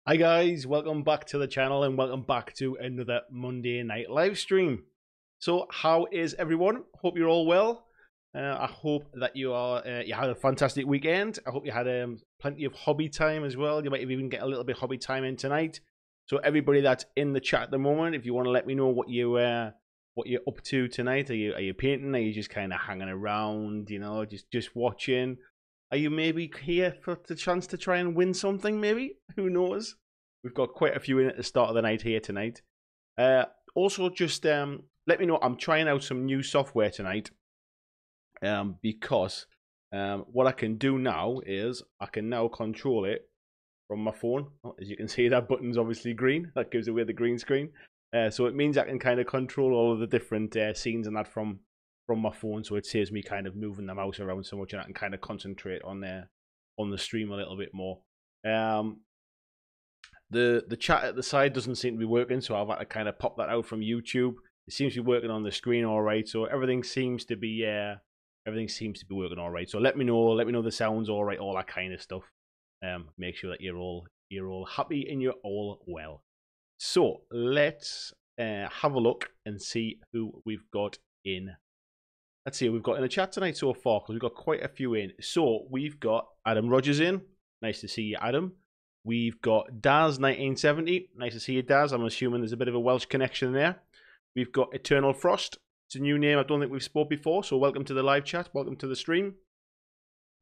Hi guys, welcome back to the channel and welcome back to another Monday night live stream. So how is everyone? Hope you're all well. I hope that you had a fantastic weekend. I hope you had plenty of hobby time as well. You might even get a little bit of hobby time in tonight. So everybody that's in the chat at the moment, if you want to let me know what you're up to tonight, are you painting? Are you just kind of hanging around? You know, just watching? Are you maybe here for the chance to try and win something, maybe? Who knows? We've got quite a few in at the start of the night here tonight. Also, just let me know. I'm trying out some new software tonight because what I can do now is I can now control it from my phone. As you can see, that button's obviously green. That gives away the green screen. So it means I can kind of control all of the different scenes and that from my phone, so it saves me kind of moving the mouse around so much, and I can kind of concentrate on the stream a little bit more. The chat at the side doesn't seem to be working, so I've had to kind of pop that out from YouTube. It seems to be working on the screen all right, so everything seems to be working all right. So let me know the sounds all right, all that kind of stuff. Make sure that you're all happy and you're all well. So let's have a look and see who we've got in. Let's see who we've got in the chat tonight so far, because we've got quite a few in. So we've got Adam Rogers in. Nice to see you, Adam. We've got Daz1970. Nice to see you, Daz. I'm assuming there's a bit of a Welsh connection there. We've got Eternal Frost. It's a new name I don't think we've spoke before, so welcome to the live chat. Welcome to the stream.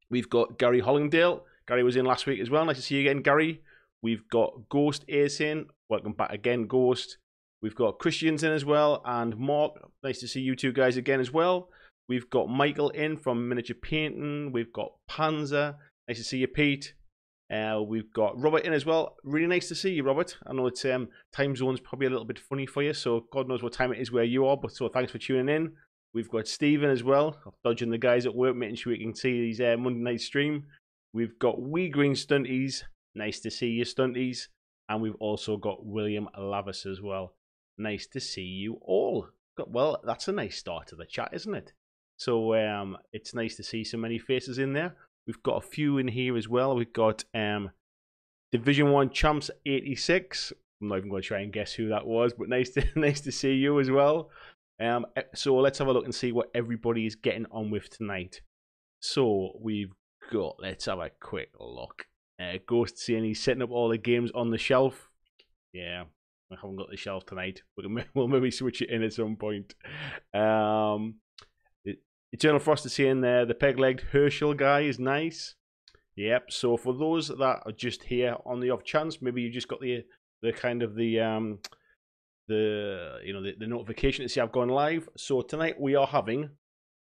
We've got Gary Hollingdale. Gary was in last week as well. Nice to see you again, Gary. We've got Ghost Ace in. Welcome back again, Ghost. We've got Christians in as well, and Mark. Nice to see you two guys again as well. We've got Michael in from Miniature Painting. We've got Panzer. Nice to see you, Pete. We've got Robert in as well. Really nice to see you, Robert. I know it's time zone's probably a little bit funny for you, so God knows what time it is where you are, but so thanks for tuning in. We've got Stephen as well, dodging the guys at work, making sure we can see these Monday night stream. We've got Wee Green Stunties. Nice to see you, Stunties. And we've also got William Lavis as well. Nice to see you all. Well, that's a nice start to the chat, isn't it? So it's nice to see so many faces in there. We've got a few in here as well. We've got Division 1 Champs 86. I'm not even going to try and guess who that was, but nice to see you as well. So let's have a look and see what everybody is getting on with tonight. So we've got, let's have a quick look. Ghost saying he's setting up all the games on the shelf. Yeah, I haven't got the shelf tonight. We'll maybe switch it in at some point. Eternal Frost is saying there, the peg-legged Herschel guy is nice. Yep, so for those that are just here on the off chance, maybe you just got the kind of the notification to see I've gone live. So tonight we are having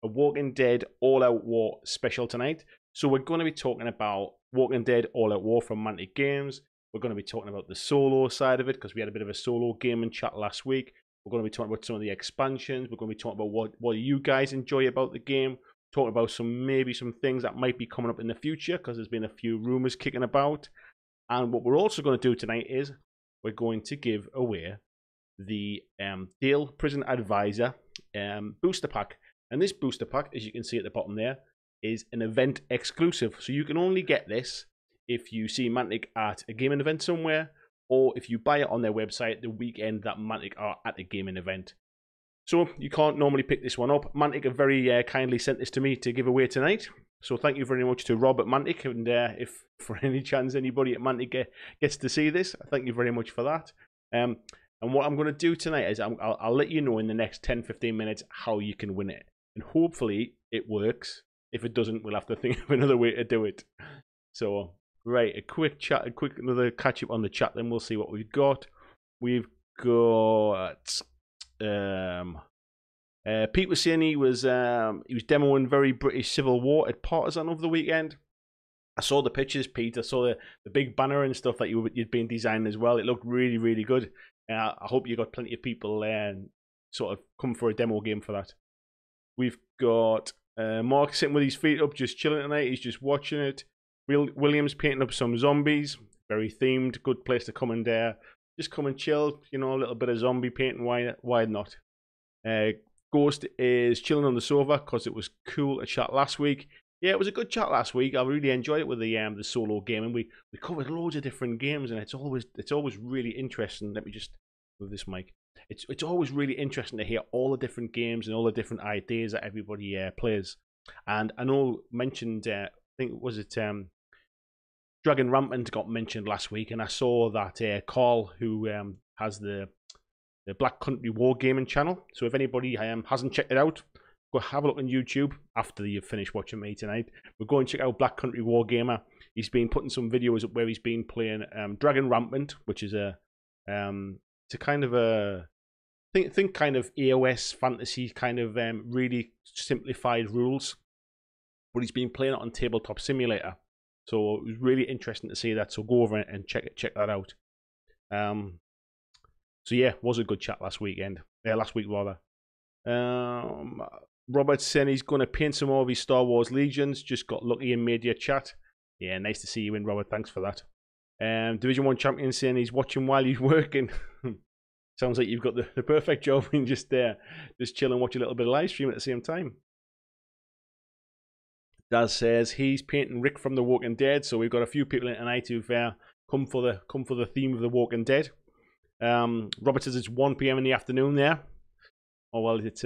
a Walking Dead All-Out War special tonight. So we're going to be talking about Walking Dead All-Out War from Mantic Games. We're going to be talking about the solo side of it, because we had a bit of a solo gaming chat last week. We're going to be talking about some of the expansions. We're going to be talking about what you guys enjoy about the game. Talking about maybe some things that might be coming up in the future, because there's been a few rumors kicking about. And what we're also going to do tonight is we're going to give away the Dale Prison Advisor booster pack. And this booster pack, as you can see at the bottom there, is an event exclusive. So you can only get this if you see Mantic at a gaming event somewhere, or if you buy it on their website the weekend that Mantic are at a gaming event. So you can't normally pick this one up. Mantic have very kindly sent this to me to give away tonight. So thank you very much to Rob at Mantic. And if for any chance anybody at Mantic gets to see this, thank you very much for that. And what I'm going to do tonight is I'll let you know in the next 10-15 minutes how you can win it. And hopefully it works. If it doesn't, we'll have to think of another way to do it. So, right, another catch up on the chat, then we'll see what we've got. We've got Pete was saying he was demoing very British Civil War at Partisan over the weekend. I saw the pictures, Pete. I saw the big banner and stuff that you'd been designing as well. It looked really, really good. I hope you got plenty of people sort of come for a demo game for that. We've got Mark sitting with his feet up, just chilling tonight. He's just watching it. Williams painting up some zombies. Very themed. Good place to come and just come and chill. You know, a little bit of zombie painting. Why not? Ghost is chilling on the sofa because it was cool to chat last week. Yeah, it was a good chat last week. I really enjoyed it with the solo game, and we covered loads of different games, and it's always really interesting. Let me just move this mic. It's always really interesting to hear all the different games and all the different ideas that everybody plays. And I know mentioned, I think was it Dragon Rampant got mentioned last week, and I saw that Carl, who has the Black Country Wargaming channel. So if anybody hasn't checked it out, go have a look on YouTube after you've finished watching me tonight. We'll go and check out Black Country Wargamer. He's been putting some videos up where he's been playing Dragon Rampant, which is it's a kind of a think kind of AOS fantasy kind of really simplified rules. But he's been playing it on Tabletop Simulator, so it was really interesting to see that. So go over and check that out. So yeah, was a good chat last week rather. Robert's saying he's going to paint some more of his Star Wars Legions. Just got lucky and made your chat. Yeah, nice to see you in, Robert. Thanks for that. Division 1 champion saying he's watching while he's working. Sounds like you've got the perfect job and just chill and watch a little bit of live stream at the same time. Daz says he's painting Rick from The Walking Dead. So we've got a few people in tonight who've come for the theme of The Walking Dead. Robert says it's 1 PM in the afternoon there. Oh well, it's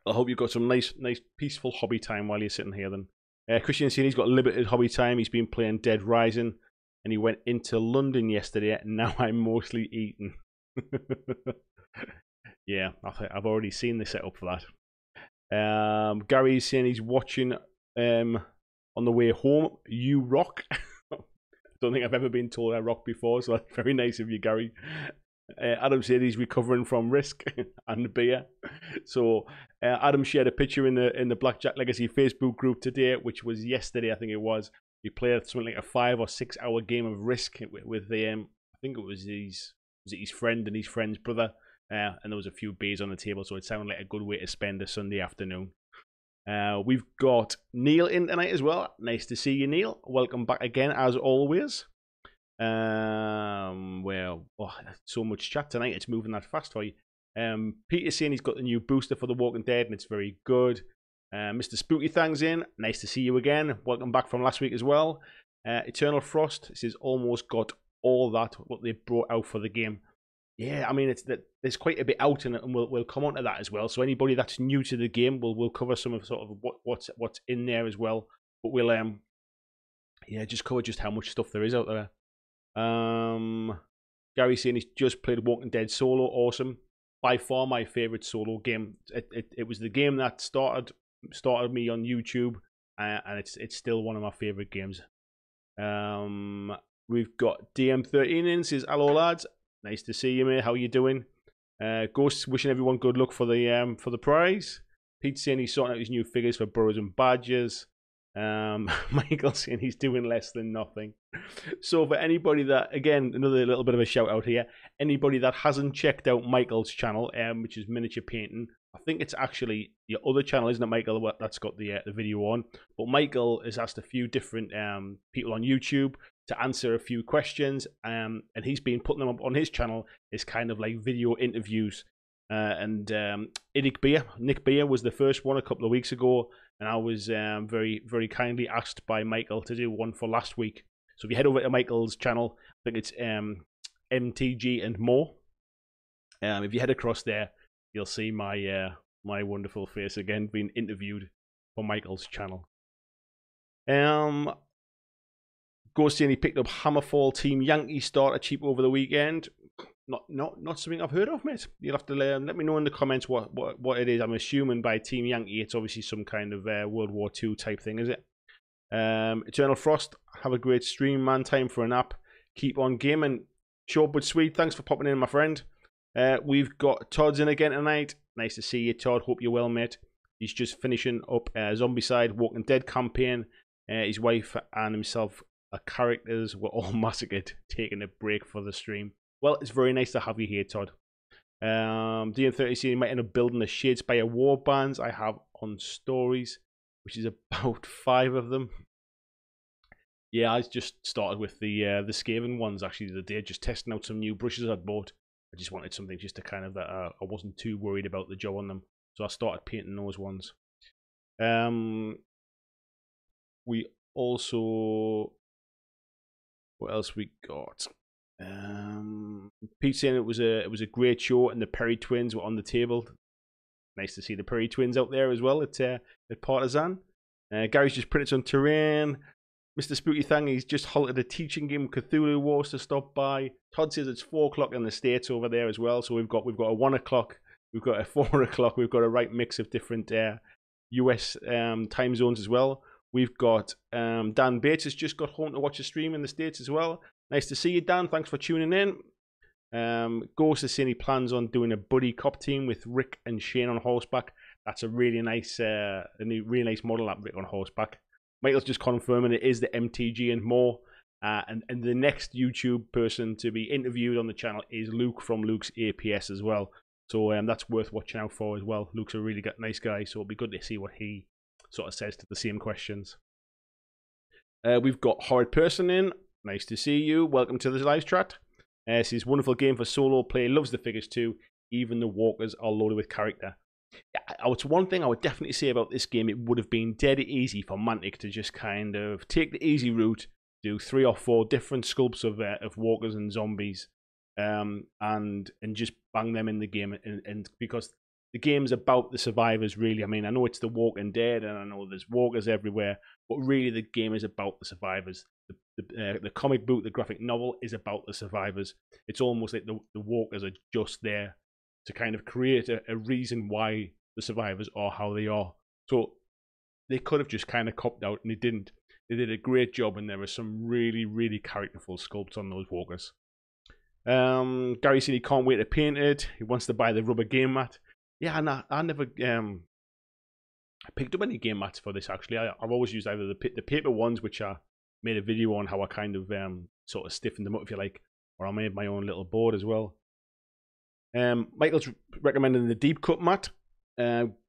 I hope you've got some nice peaceful hobby time while you're sitting here then. Christian saying he's got limited hobby time. He's been playing Dead Rising, and he went into London yesterday, and now I'm mostly eating. Yeah, I've already seen the setup for that. Gary's saying he's watching on the way home. You rock. Don't think I've ever been told I rock before, so that's very nice of you, Gary. Adam said he's recovering from Risk and beer. So Adam shared a picture in the BlackJack Legacy Facebook group today, which was yesterday, I think it was. He played something like a 5 or 6 hour game of Risk with I think it was his friend and his friend's brother, and there was a few beers on the table, so it sounded like a good way to spend a Sunday afternoon. We've got Neil in tonight as well. Nice to see you, Neil. Welcome back again, as always. So much chat tonight. It's moving that fast for you. Peter's saying he's got the new booster for The Walking Dead, and it's very good. Mr. Spooky Thang's in. Nice to see you again. Welcome back from last week as well. Eternal Frost says almost got all that what they brought out for the game. Yeah, I mean there's quite a bit out in it, and we'll come on to that as well. So anybody that's new to the game, we'll cover some of sort of what's in there as well. But we'll just cover just how much stuff there is out there. Gary saying he's just played Walking Dead solo. Awesome. By far my favorite solo game. It was the game that started me on YouTube, and it's still one of my favorite games. We've got DM13 in, says hello lads. Nice to see you, mate. How you doing? Ghost wishing everyone good luck for the prize. Pete saying he's sorting out his new figures for Burrows and Badgers. Michael saying he's doing less than nothing. So for anybody that, again, another little bit of a shout out here, anybody that hasn't checked out Michael's channel, which is Miniature Painting, I think it's actually your other channel, isn't it, Michael, that's got the video on. But Michael has asked a few different people on YouTube to answer a few questions, and he's been putting them up on his channel as kind of like video interviews. Nick Beer was the first one a couple of weeks ago, and I was very, very kindly asked by Michael to do one for last week. So if you head over to Michael's channel, I think it's MTG and more. If you head across there, you'll see my wonderful face again being interviewed for Michael's channel. Ghost saying he picked up Hammerfall Team Yankee starter cheap over the weekend. Not something I've heard of, mate. You'll have to let me know in the comments what it is. I'm assuming by Team Yankee, it's obviously some kind of World War II type thing, is it? Eternal Frost, have a great stream, man. Time for a nap. Keep on gaming. Short but sweet. Thanks for popping in, my friend. We've got Todd's in again tonight. Nice to see you, Todd. Hope you're well, mate. He's just finishing up Zombicide Walking Dead campaign. His wife and himself, characters, were all massacred, taking a break for the stream. Well, it's very nice to have you here, Todd. DM30 you might end up building the Shadespire war bands I have on stories, which is about 5 of them. Yeah, I just started with the Skaven ones actually the other day, just testing out some new brushes I'd bought. I just wanted something just to kind of that I wasn't too worried about the job on them, so I started painting those ones. We also, what else we got? Pete saying it was a great show, and the Perry twins were on the table. Nice to see the Perry twins out there as well at Partisan. Gary's just printed some terrain. Mr. Spooky Thang, he's just halted a teaching game, Cthulhu Wars, to stop by. Todd says it's 4 o'clock in the States over there as well. So we've got a 1 o'clock, we've got a 4 o'clock, we've got a right mix of different US time zones as well. We've got Dan Bates has just got home to watch the stream in the States as well. Nice to see you, Dan. Thanks for tuning in. Ghost is saying he plans on doing a buddy cop team with Rick and Shane on horseback. That's a really nice model, that Rick on horseback. Michael's just confirming it is the MTG and more. And the next YouTube person to be interviewed on the channel is Luke from Luke's APS as well. So that's worth watching out for as well. Luke's a really nice guy, so it'll be good to see what he sort of says to the same questions. We've got Horrid Person in. Nice to see you. Welcome to the live chat. This is a wonderful game for solo play. Loves the figures too. Even the walkers are loaded with character. Yeah, it's one thing I would definitely say about this game. It would have been dead easy for Mantic to just kind of take the easy route, do 3 or 4 different sculpts of walkers and zombies, and just bang them in the game. And because the game's about the survivors, really. I mean, I know it's The Walking Dead, and I know there's walkers everywhere, but really the game is about the survivors. The comic book, the graphic novel, is about the survivors. It's almost like the walkers are just there to kind of create a reason why the survivors are how they are. So they could have just kind of copped out, and they didn't. They did a great job, and there were some really, really characterful sculpts on those walkers. Gary said he can't wait to paint it. He wants to buy the rubber game mat. Yeah, I never picked up any game mats for this, actually. I've always used either the paper ones, which I made a video on how I kind of sort of stiffened them up, if you like, or I made my own little board as well. Michael's recommending the deep cut mat.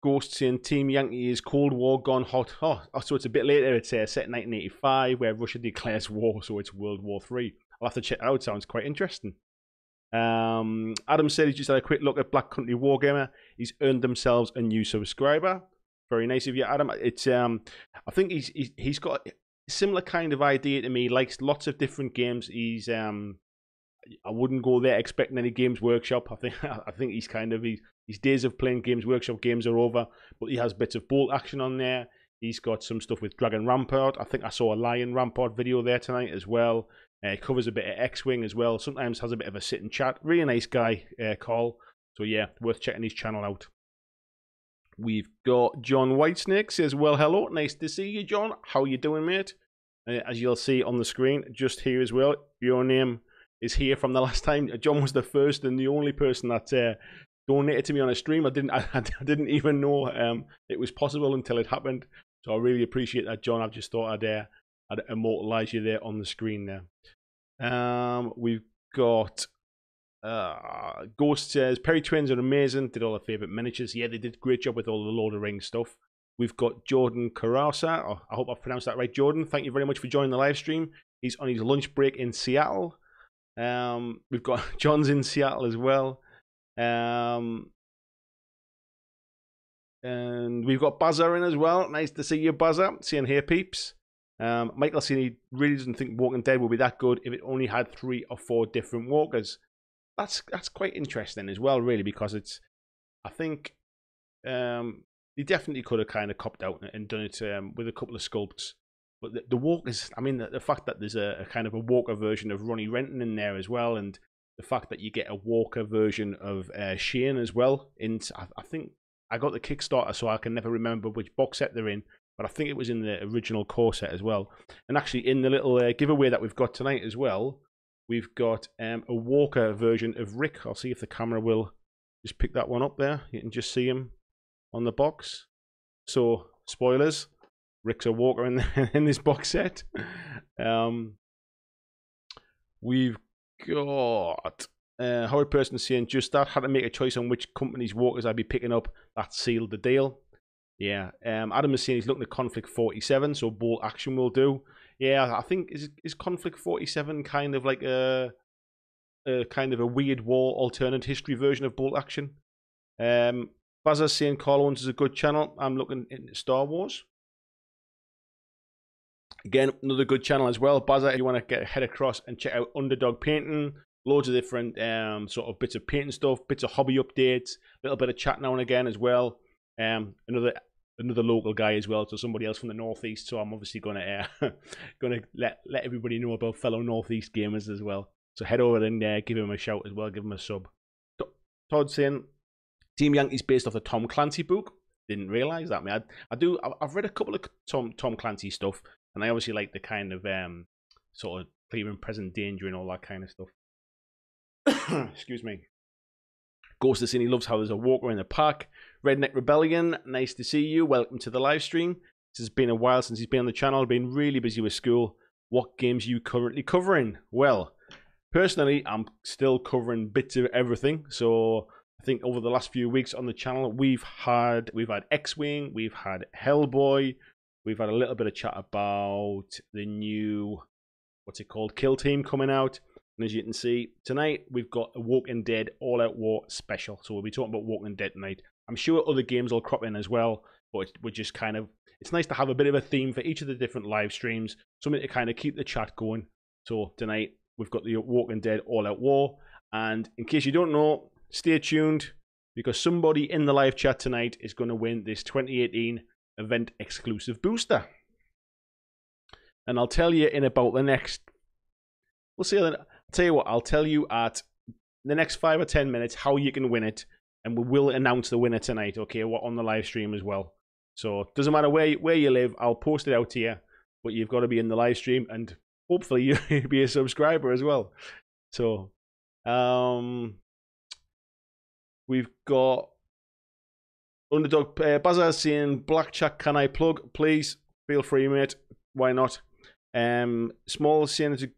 Ghost saying Team Yankee is Cold War gone hot. Oh, so it's a bit later. It's set in 1985 where Russia declares war, so it's World War III. I'll have to check it out. It sounds quite interesting. Adam said he's just had a quick look at Black Country Wargamer. He's earned themselves a new subscriber. Very nice of you, Adam. It's I think he's got a similar kind of idea to me. He likes lots of different games. He's I wouldn't go there expecting any Games Workshop. I think he's kind of his days of playing Games Workshop games are over. But he has bits of bolt action on there. He's got some stuff with Dragon Rampart. I think I saw a Lion Rampart video there tonight as well. Covers a bit of X-Wing as well. Sometimes has a bit of a sit and chat. Really nice guy, Carl. So yeah, worth checking his channel out. We've got John Whitesnake says, well, hello. Nice to see you, John. How you doing, mate? As you'll see on the screen, just here as well. Your name is here from the last time. John was the first and the only person that donated to me on a stream. I didn't even know it was possible until it happened. So I really appreciate that, John. I've just thought I'd immortalize you there on the screen there. We've got Ghost says Perry twins are amazing. Did all their favorite miniatures. Yeah, they did a great job with all the Lord of the Rings stuff. We've got Jordan Carasa. Oh, I hope I've pronounced that right, Jordan. Thank you very much for joining the live stream. He's on his lunch break in Seattle. We've got John's in Seattle as well. And we've got Bazza in as well. Nice to see you, Bazza. Saying here, peeps. Michael saying he really doesn't think Walking Dead will be that good if it only had 3 or 4 different walkers. That's quite interesting as well, really, because I think he definitely could have kind of copped out and done it with a couple of sculpts. But the walkers, I mean, the fact that there's a kind of a walker version of Ronnie Renton in there as well, and the fact that you get a walker version of Shane as well. I think I got the Kickstarter, so I can never remember which box set they're in, but I think it was in the original core set as well. And actually, in the little giveaway that we've got tonight as well, we've got a walker version of Rick. I'll see if the camera will just pick that one up there. You can just see him on the box. So, spoilers. Rick's a walker in this box set. We've got Horrid Person saying just that. Had to make a choice on which company's walkers I'd be picking up. That sealed the deal. Yeah. Adam is saying he's looking at Conflict 47, so bolt action will do. Yeah, I think is Conflict 47 kind of like a kind of a weird war alternate history version of bolt action. Bazza's saying Carl Owens is a good channel. I'm looking into Star Wars. Again, another good channel as well. Bazza, if you want to head across and check out Underdog Painting, loads of different sort of bits of painting stuff, bits of hobby updates, a little bit of chat now and again as well. Another local guy as well, so somebody else from the Northeast. So I'm obviously gonna let everybody know about fellow Northeast gamers as well. So head over and give him a shout as well, give him a sub. Todd saying Team Yankees based off the Tom Clancy book. Didn't realize that, man. I've read a couple of Tom Clancy stuff, and I obviously like the kind of sort of clear and present danger and all that kind of stuff. Excuse me. Ghost of Cine loves how there's a walker in the park. Redneck Rebellion, nice to see you. Welcome to the live stream. This has been a while since he's been on the channel. Been really busy with school. What games are you currently covering? Well, personally, I'm still covering bits of everything. So I think over the last few weeks on the channel, we've had X-Wing, we've had Hellboy, we've had a little bit of chat about the new, what's it called, Kill Team coming out. And as you can see, tonight we've got a Walking Dead All-Out War special. So we'll be talking about Walking Dead tonight. I'm sure other games will crop in as well, but we're just kind of, it's nice to have a bit of a theme for each of the different live streams, something to kind of keep the chat going. So tonight we've got the Walking Dead All-Out War. And in case you don't know, stay tuned, because somebody in the live chat tonight is going to win this 2018 event exclusive booster. And I'll tell you in about the next, we'll see. I'll tell you what, I'll tell you at the next 5 or 10 minutes how you can win it, and we will announce the winner tonight, okay, on the live stream as well. So it doesn't matter where you live, I'll post it out to you, but you've got to be in the live stream, and hopefully you'll be a subscriber as well. So we've got Underdog Bazza saying, BlackJack, can I plug? Please, feel free, mate. Why not? Small saying,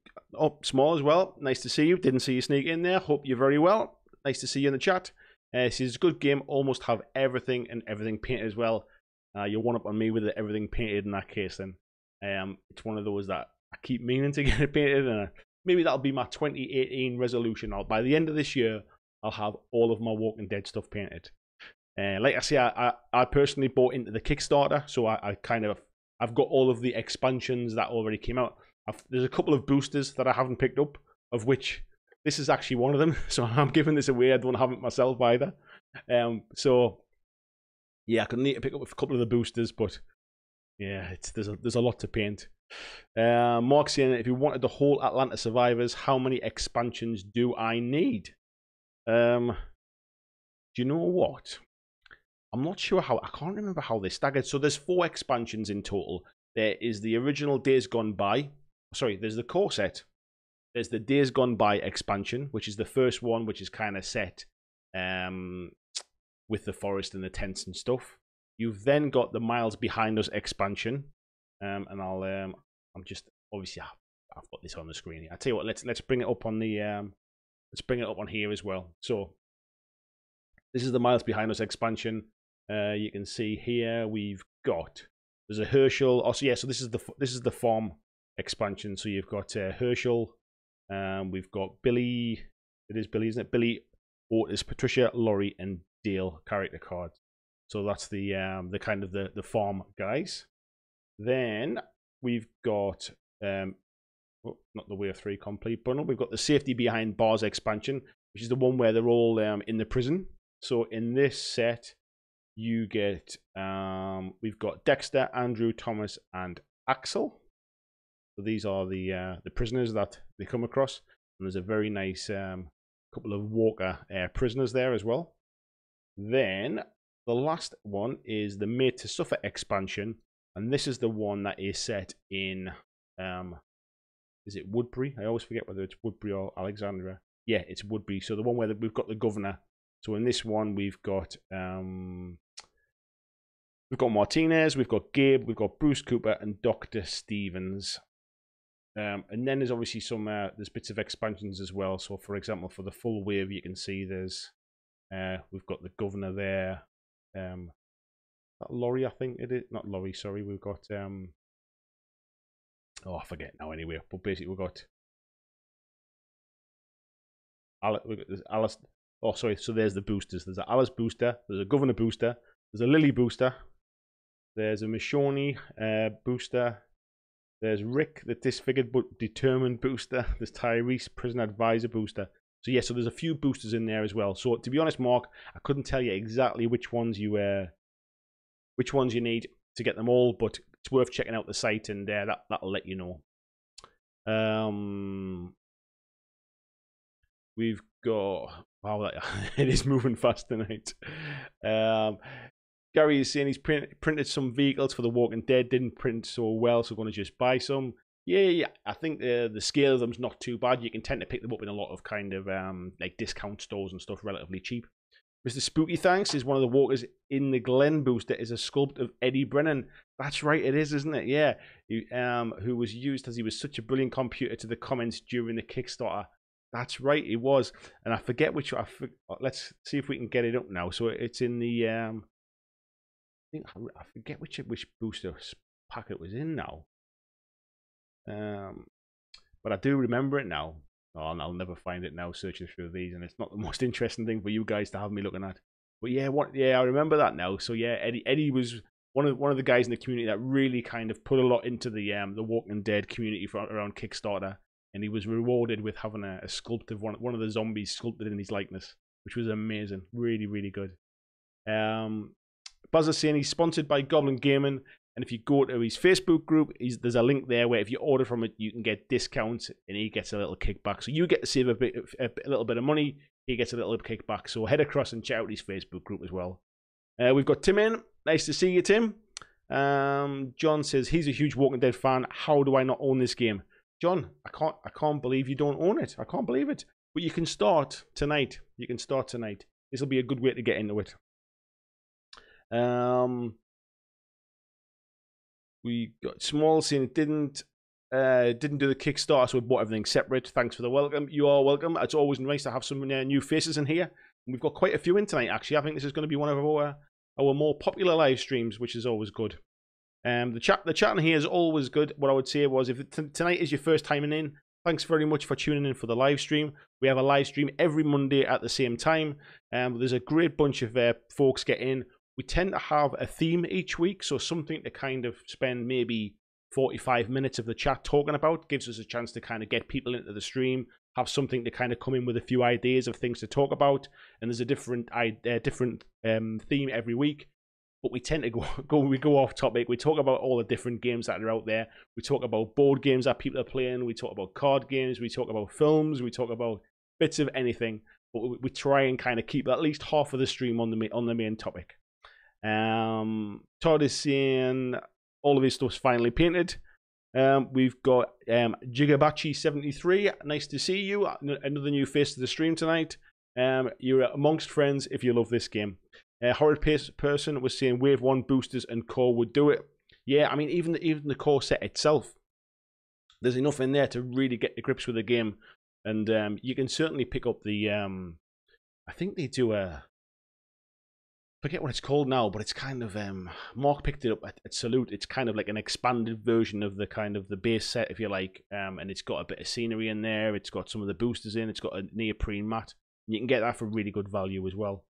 Small as well. Nice to see you. Didn't see you sneak in there. Hope you're very well. Nice to see you in the chat. This is a good game. Almost have everything and everything painted as well. You're one up on me with everything painted in that case then. It's one of those that I keep meaning to get it painted, and maybe that'll be my 2018 resolution. By the end of this year, I'll have all of my Walking Dead stuff painted. Like I say, I personally bought into the Kickstarter, so I've got all of the expansions that already came out. There's a couple of boosters that I haven't picked up, of which this is actually one of them. So I'm giving this away. I don't have it myself either. So yeah, I could need to pick up a couple of the boosters, but yeah, there's a lot to paint. Mark saying, if you wanted the whole Atlanta Survivors, how many expansions do I need? Do you know what? I'm not sure how. I can't remember how they staggered. So there's 4 expansions in total. There is the original Days Gone By. Sorry, there's the core set. There's the Days Gone By expansion, which is the first one, which is kind of set with the forest and the tents and stuff. You've then got the Miles Behind Us expansion, and I'm just obviously I've got this on the screen here. I tell you what, let's bring it up on the let's bring it up on here as well. So this is the Miles Behind Us expansion. You can see here we've got, there's a Herschel. Also, yeah, so this is the farm expansion. So you've got Herschel. We've got Billy. It is Billy, isn't it? Billy, Otis, Patricia, Laurie, and Dale character cards. So that's the kind of the farm guys. Then we've got not the Way of 3 complete bundle. We've got the Safety Behind Bars expansion, which is the one where they're all in the prison. So in this set, you get we've got Dexter, Andrew, Thomas, and Axel. So these are the prisoners that they come across, and there's a very nice couple of Walker prisoners there as well. Then the last one is the Made to Suffer expansion, and this is the one that is set in is it Woodbury? I always forget whether it's Woodbury or Alexandria. Yeah, it's Woodbury. So the one where we've got the governor. So in this one we've got Martinez, we've got Gabe, we've got Bruce Cooper, and Dr. Stevens. And then there's obviously some there's bits of expansions as well. So for example, for the full wave, you can see there's we've got the governor there. That Laurie, I think it is. Not Laurie, sorry. We've got oh, I forget now anyway. But basically we've got Alice. Oh, sorry. So there's the boosters. There's a Alice booster. There's a Governor booster. There's a Lily booster. There's a Michonne booster. There's Rick, the disfigured but determined booster. There's Tyrese, prison advisor booster. So yeah, so there's a few boosters in there as well. So to be honest, Mark, I couldn't tell you exactly which ones you need to get them all, but it's worth checking out the site, and that'll let you know. We've got, wow, it is moving fast tonight. Gary is saying he's printed some vehicles for The Walking Dead, didn't print so well, so going to just buy some. Yeah, I think the scale of them's not too bad. You can tend to pick them up in a lot of kind of like discount stores and stuff relatively cheap. Mr. Spooky Thanks is one of the walkers in the Glen booster is a sculpt of Eddie Brennan. That's right, it is, isn't it? Yeah, who was used as he was such a brilliant contributor to the comments during the Kickstarter. That's right, it was. And I forget which. Let's see if we can get it up now. So it's in the. I forget which booster pack it was in now. But I do remember it now. Oh, and I'll never find it now searching through these, and it's not the most interesting thing for you guys to have me looking at. But yeah, I remember that now. So yeah, Eddie was one of the guys in the community that really kind of put a lot into the Walking Dead community around Kickstarter, and he was rewarded with having a sculpt of one of the zombies sculpted in his likeness, which was amazing. Really, really good. Buzz is saying he's sponsored by Goblin Gaming, and if you go to his Facebook group, there's a link there where if you order from it, you can get discounts, and he gets a little kickback. So you get to save a little bit of money, he gets a little kickback. So head across and check out his Facebook group as well. We've got Tim in. Nice to see you, Tim. John says he's a huge Walking Dead fan. How do I not own this game? John, I can't believe you don't own it. I can't believe it. But you can start tonight. This will be a good way to get into it. We got Small saying it didn't do the Kickstarter, so we bought everything separate. Thanks for the welcome. You are welcome. It's always nice to have some new faces in here. And we've got quite a few in tonight, actually. I think this is going to be one of our more popular live streams, which is always good. The chat in here is always good. What I would say was, if tonight is your first time in, thanks very much for tuning in for the live stream. We have a live stream every Monday at the same time. There's a great bunch of folks get in. We tend to have a theme each week, so something to kind of spend maybe 45 minutes of the chat talking about. Gives us a chance to kind of get people into the stream, have something to kind of come in with a few ideas of things to talk about, and there's a different theme every week. But we tend to go off topic. We talk about all the different games that are out there. We talk about board games that people are playing. We talk about card games. We talk about films. We talk about bits of anything. But we try and kind of keep at least half of the stream on the main topic. Todd is saying all of his stuff's finally painted. We've got Jigabachi73. Nice to see you. Another new face to the stream tonight. You're amongst friends if you love this game. Horrid Person was saying Wave 1 boosters and core would do it. Yeah, I mean, even the core set itself, there's enough in there to really get the grips with the game. And you can certainly pick up the... I think they do a... forget what it's called now, but it's kind of Mark picked it up at Salute. It's kind of like an expanded version of the kind of the base set, if you like, and it's got a bit of scenery in there. It's got some of the boosters in. It's got a neoprene mat. You can get that for really good value as well.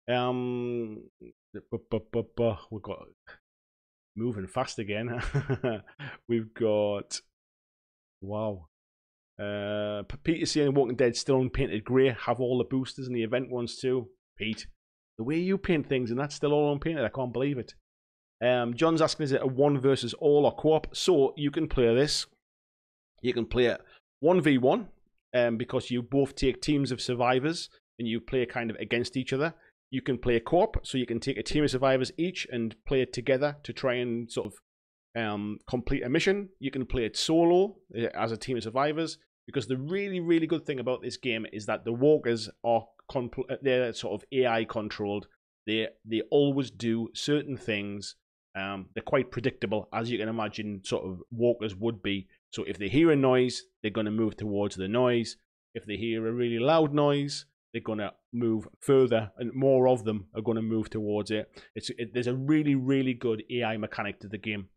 We've got moving fast again. We've got Pete is saying Walking Dead still unpainted grey. Have all the boosters and the event ones too. Pete, the way you paint things, and that's still all unpainted. I can't believe it. John's asking, is it a 1 versus all or co-op? So you can play this. You can play it 1v1 because you both take teams of survivors and you play kind of against each other. You can play a co-op, so you can take a team of survivors each and play it together to try and sort of complete a mission. You can play it solo as a team of survivors, because the really, really good thing about this game is that the walkers are they're sort of AI controlled. They always do certain things. They're quite predictable, as you can imagine sort of walkers would be. So if they hear a noise, they're going to move towards the noise. If they hear a really loud noise, they're going to move further, and more of them are going to move towards it. There's a really, really good AI mechanic to the game.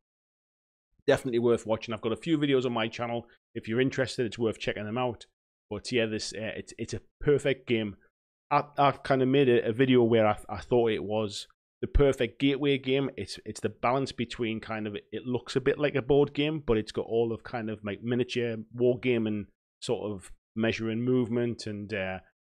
Definitely worth watching. I've got a few videos on my channel. If you're interested, it's worth checking them out. But yeah, it's a perfect game I kind of made a video where I thought it was the perfect gateway game. It's the balance between kind of, it looks a bit like a board game, but it's got all of kind of like miniature war game and sort of measuring movement and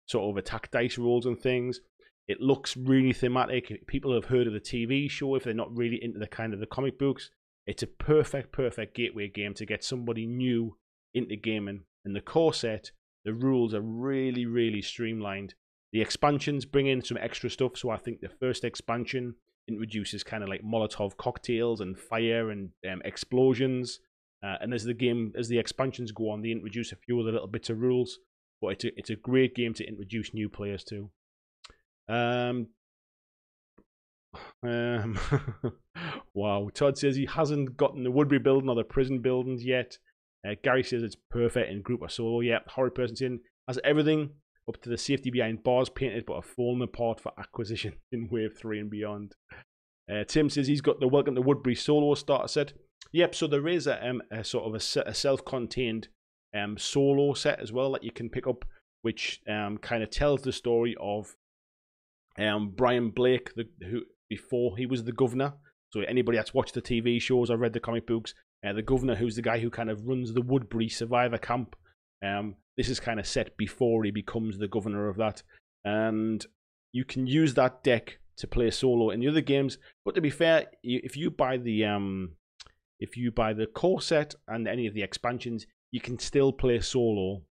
sort of attack dice rolls and things. It looks really thematic. People have heard of the TV show if they're not really into the kind of the comic books. It's a perfect gateway game to get somebody new into gaming. And the core set, the rules are really streamlined. The expansions bring in some extra stuff. So I think the first expansion introduces kind of like Molotov cocktails and fire and explosions. And as the expansions go on, they introduce a few other little bits of rules. But it's a great game to introduce new players to. Wow. Todd says he hasn't gotten the Woodbury building or the prison buildings yet. Gary says it's perfect in group or solo. Yeah, Horrid Person saying has everything up to the safety behind bars painted but have fallen apart for acquisition in Wave 3 and beyond. Tim says he's got the Welcome to Woodbury solo starter set. Yep, so there is a sort of a self-contained solo set as well that you can pick up, which kind of tells the story of Brian Blake, who before he was the governor. So anybody that's watched the TV shows or read the comic books, the governor, who's the guy who kind of runs the Woodbury Survivor Camp. This is kind of set before he becomes the governor of that, and you can use that deck to play solo in the other games. But to be fair, if you buy the core set and any of the expansions, you can still play solo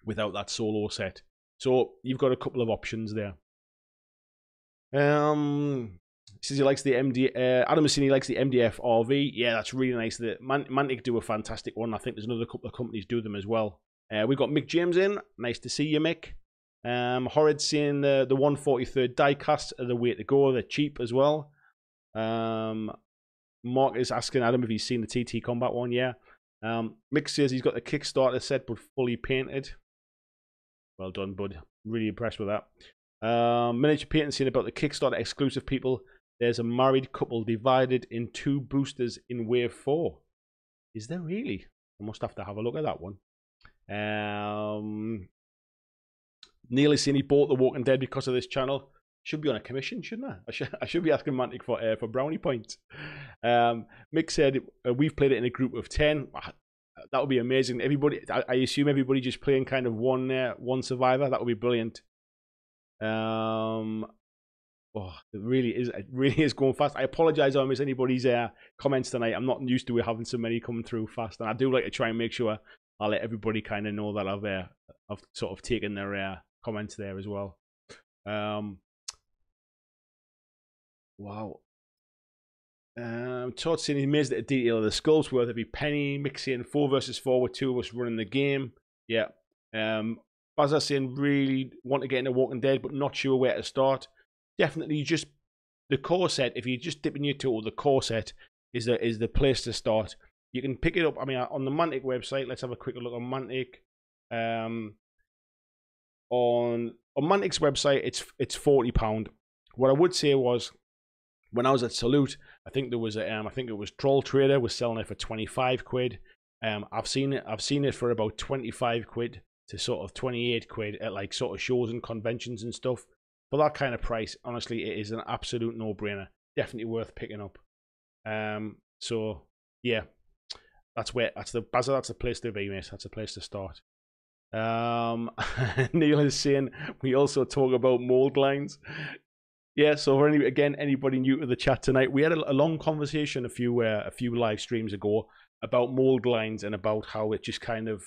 without that solo set. So you've got a couple of options there. Says he likes the Adam Massini likes the MDF RV. Yeah, that's really nice. The Mantic do a fantastic one. I think there's another couple of companies do them as well. We've got Mick James in. Nice to see you, Mick. Horrid saying the 143rd diecast are the way to go. They're cheap as well. Mark is asking Adam if he's seen the TT Combat one. Yeah. Mick says he's got the Kickstarter set but fully painted. Well done, bud. Really impressed with that. Miniature painting saying about the Kickstarter exclusive people. There's a married couple divided in 2 boosters in Wave 4. Is there really? I must have to have a look at that one. Neil is saying he bought The Walking Dead because of this channel. Should be on a commission, shouldn't I? I should be asking Mantic for brownie points. Mick said we've played it in a group of 10. That would be amazing. Everybody, I assume everybody just playing kind of one survivor. That would be brilliant. Oh, it really is going fast. I apologize if I miss anybody's comments tonight. I'm not used to having so many coming through fast, and I do like to try and make sure I let everybody kind of know that I've sort of taken their comments there as well. Wow. Todd saying he's amazed at the detail of the sculpts, worth every penny. Mixing 4 versus 4 with 2 of us running the game. Yeah. Bazza saying really want to get into Walking Dead, but not sure where to start. Definitely just the core set. If you just dip in your toe, the core set is the place to start. You can pick it up. I mean, on the Mantic website, let's have a quick look on Mantic. On Mantic's website, it's £40. What I would say was, when I was at Salute, I think there was I think it was Troll Trader was selling it for 25 quid. I've seen it for about 25 quid to sort of 28 quid at like sort of shows and conventions and stuff. For that kind of price, honestly, it is an absolute no-brainer. Definitely worth picking up. So yeah, that's the place to be, mate. That's the place to start. Neil is saying we also talk about mold lines. Yeah, so for anybody new to the chat tonight, we had a long conversation a few live streams ago about mold lines and about how it just kind of,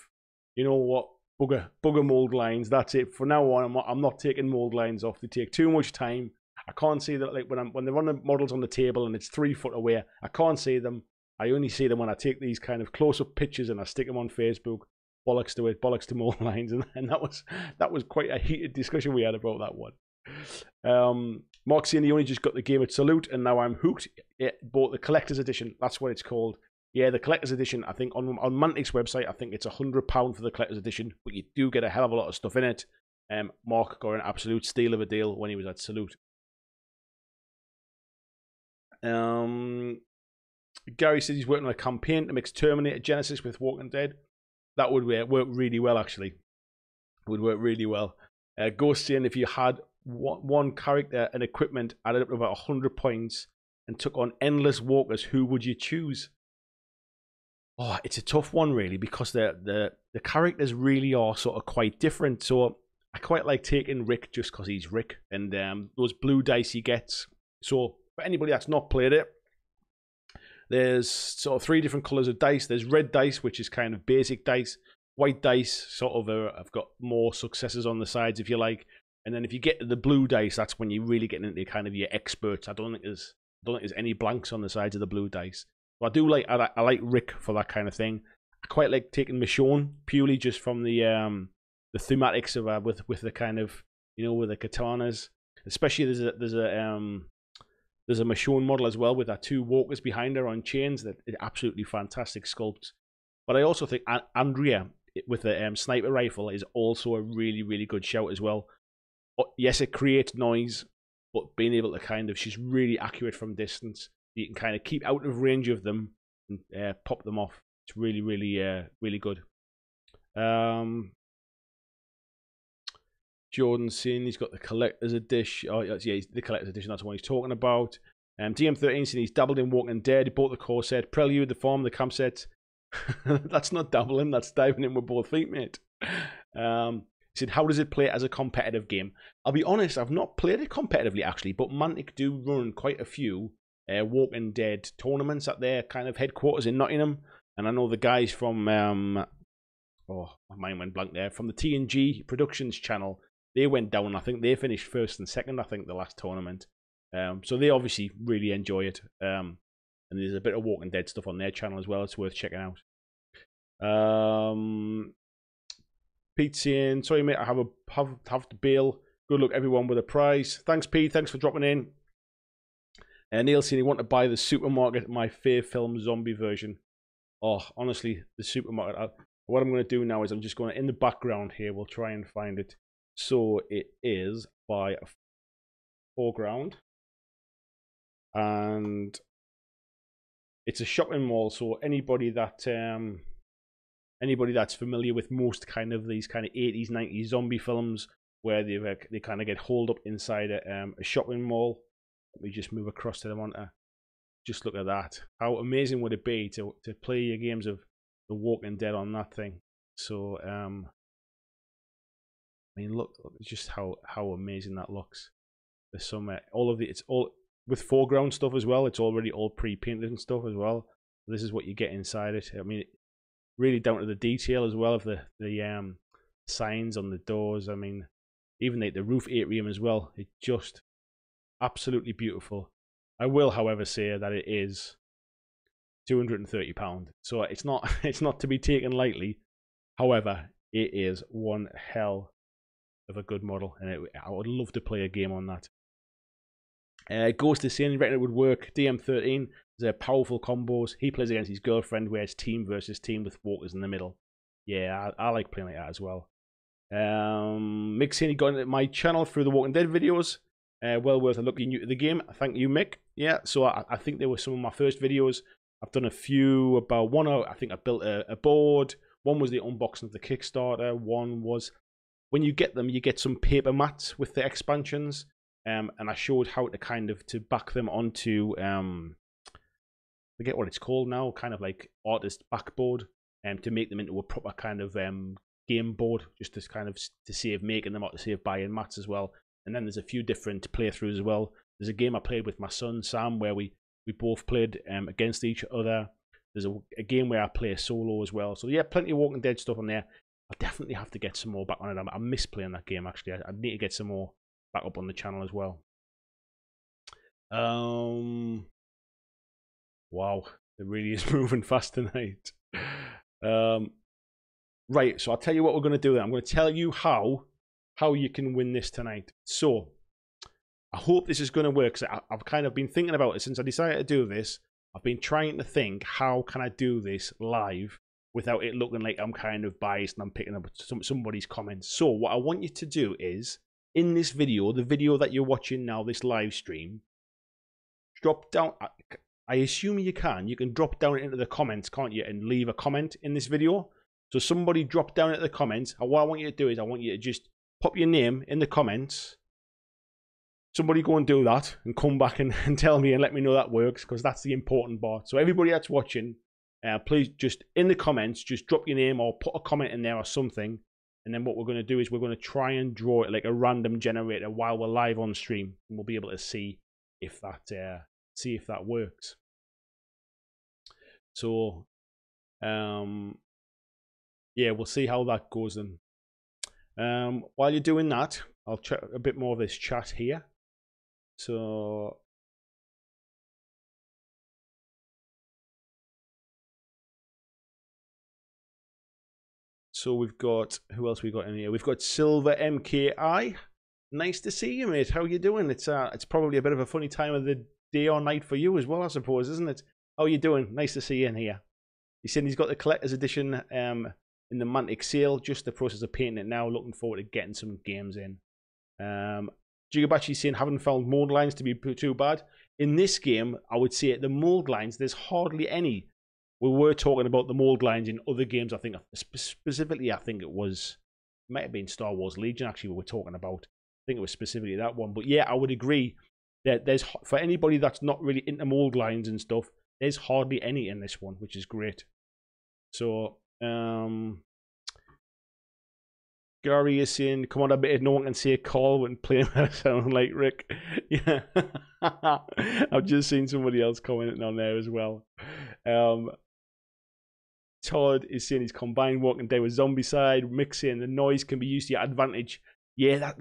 you know what, bugger mold lines. That's it. For now on, I'm not taking mold lines off. They take too much time. I can't see that, like when they run the models on the table and it's 3 foot away. I can't see them. I only see them when I take these kind of close-up pictures and I stick them on Facebook. Bollocks to it. Bollocks to mold lines, and that was quite a heated discussion we had about that one. Mark saying he only just got the game at Salute and now I'm hooked. Yeah, bought the collector's edition. That's what it's called. Yeah, the collector's edition. I think on Mantic's website, I think it's £100 for the collector's edition, but you do get a hell of a lot of stuff in it. Mark got an absolute steal of a deal when he was at Salute. Gary says he's working on a campaign to mix Terminator Genesis with Walking Dead. That would work really well, actually. It would work really well. Ghost saying if you had one character and equipment added up to about 100 points and took on endless walkers, who would you choose? Oh, it's a tough one, really, because the characters really are sort of quite different. So I quite like taking Rick just because he's Rick, and those blue dice he gets. So for anybody that's not played it, there's sort of 3 different colors of dice. There's red dice, which is kind of basic dice. White dice, sort of, I've got more successes on the sides, if you like. And then if you get to the blue dice, that's when you're really getting into kind of your experts. I don't think there's any blanks on the sides of the blue dice. So I like Rick for that kind of thing. I quite like taking Michonne purely just from the thematics of with the kind of, you know, with the katanas. Especially there's a Michonne model as well with our 2 walkers behind her on chains. That is absolutely fantastic sculpts. But I also think Andrea with the sniper rifle is also a really, really good shout as well. Yes, it creates noise, but being able to kind of, she's really accurate from distance. You can kind of keep out of range of them and pop them off. It's really, really, really good. Jordan's saying he's got the collector's edition. Oh, yeah, the collector's edition. That's what he's talking about. DM13 saying he's dabbled in Walking Dead. He bought the core set, Prelude, the Farm, the campsite. That's not dabbling. That's diving in with both feet, mate. He said, how does it play as a competitive game? I'll be honest, I've not played it competitively, actually, but Mantic do run quite a few Walking Dead tournaments at their kind of headquarters in Nottingham. And I know the guys from, oh, my mind went blank there, from the TNG Productions channel, they went down. I think they finished 1st and 2nd, I think, the last tournament. So they obviously really enjoy it. And there's a bit of Walking Dead stuff on their channel as well. It's worth checking out. Pete's saying, sorry mate, I have to bail. Good luck everyone with a prize. Thanks Pete, thanks for dropping in. Neil saying he want to buy the supermarket, my fave film zombie version. Oh, honestly, the supermarket. What I'm going to do now is I'm just going to, in the background here, we'll try and find it. So it is by foreground. And it's a shopping mall, so anybody that's familiar with most kind of these kind of 80s, 90s zombie films where they kind of get holed up inside a shopping mall. Let me just move across to the monitor. Just look at that. How amazing would it be to play your games of The Walking Dead on that thing? So I mean, look just how amazing that looks. There's some it's all with foreground stuff as well. It's already all pre-painted and stuff as well. This is what you get inside it. I mean, really down to the detail as well of the signs on the doors. I mean, even the roof atrium as well. It's just absolutely beautiful. I will, however, say that it is £230. So it's not to be taken lightly. However, it is one hell of a good model, and I would love to play a game on that. Ghost is saying, reckon it would work. DM13, there's powerful combos. He plays against his girlfriend, where it's team versus team with walkers in the middle. Yeah, I like playing like that as well. Mick saying he got into my channel through the Walking Dead videos. Well worth a look. You're new to the game. Thank you, Mick. Yeah, so I think they were some of my first videos. I've done a few. About one, I think I built a board. One was the unboxing of the Kickstarter. One was when you get them, you get some paper mats with the expansions. And I showed how to kind of to back them onto I forget what it's called now, kind of like artist backboard, to make them into a proper kind of game board, just to kind of to save making them, or to save buying mats as well. And then there's a few different playthroughs as well. There's a game I played with my son Sam where we both played against each other. There's a game where I play solo as well. So yeah, plenty of Walking Dead stuff on there. I'll definitely have to get some more back on it. I miss playing that game actually. I need to get some more back up on the channel as well. Wow, it really is moving fast tonight. Right, so I'll tell you what we're going to do then. I'm going to tell you how you can win this tonight. So I hope this is going to work, because I've kind of been thinking about it since I decided to do this. I've been trying to think, how can I do this live without it looking like I'm kind of biased and I'm picking up somebody's comments. So what I want you to do is, in this video, the video that you're watching now, this live stream, drop down. I assume you can drop down into the comments, can't you, and leave a comment in this video. So somebody drop down into the comments. And what I want you to do is, I want you to just pop your name in the comments. Somebody go and do that and come back and tell me and let me know that works, because that's the important part. So everybody that's watching, please just in the comments, just drop your name or put a comment in there or something. And then what we're going to do is we're going to try and draw it like a random generator while we're live on stream, and we'll be able to see if that works. So, yeah, we'll see how that goes then. While you're doing that, I'll check a bit more of this chat here. So we've got, who else we got in here? We've got Silver MKI. Nice to see you, mate. How you doing? It's probably a bit of a funny time of the day or night for you as well, I suppose, isn't it? How you doing? Nice to see you in here. He's saying he's got the collector's edition in the Mantic sale. Just the process of painting it now. Looking forward to getting some games in. Gigabachi's saying haven't found mold lines to be too bad. In this game, I would say the mold lines, there's hardly any. We were talking about the mold lines in other games. I think specifically, I think it might have been Star Wars Legion actually we were talking about. I think it was specifically that one. But yeah, I would agree that there's, for anybody that's not really into mold lines and stuff, there's hardly any in this one, which is great. So, Gary is saying, come on, I bet no one can say Carl when playing sound like Rick. Yeah. I've just seen somebody else commenting on there as well. Todd is saying he's combined Walking Dead with Zombicide. Mick saying the noise can be used to your advantage. Yeah,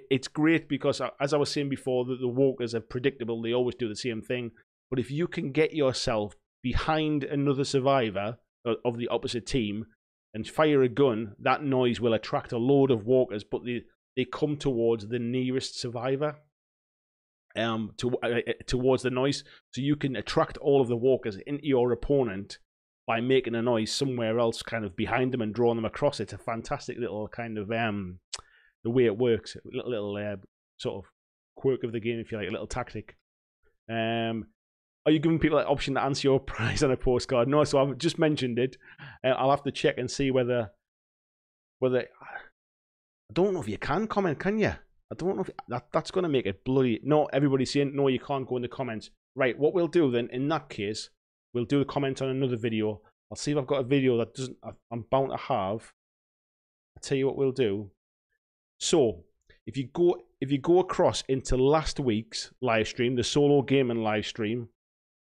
it's great because, as I was saying before, that the walkers are predictable. They always do the same thing. But if you can get yourself behind another survivor of the opposite team and fire a gun, that noise will attract a load of walkers, but they come towards the nearest survivor towards the noise. So you can attract all of the walkers into your opponent by making a noise somewhere else kind of behind them and drawing them across. It's a fantastic little kind of the way it works, little sort of quirk of the game, if you like, a little tactic. Are you giving people an option to answer your prize on a postcard? No, so I've just mentioned it. I'll have to check and see whether I don't know if you can comment, can you? I don't know if that's going to make it bloody. No, everybody's saying no, you can't go in the comments. Right, what we'll do then in that case, we'll do a comment on another video. I'll see if I've got a video that I'm bound to have. I'll tell you what we'll do. So if you go across into last week's live stream, the solo gaming live stream.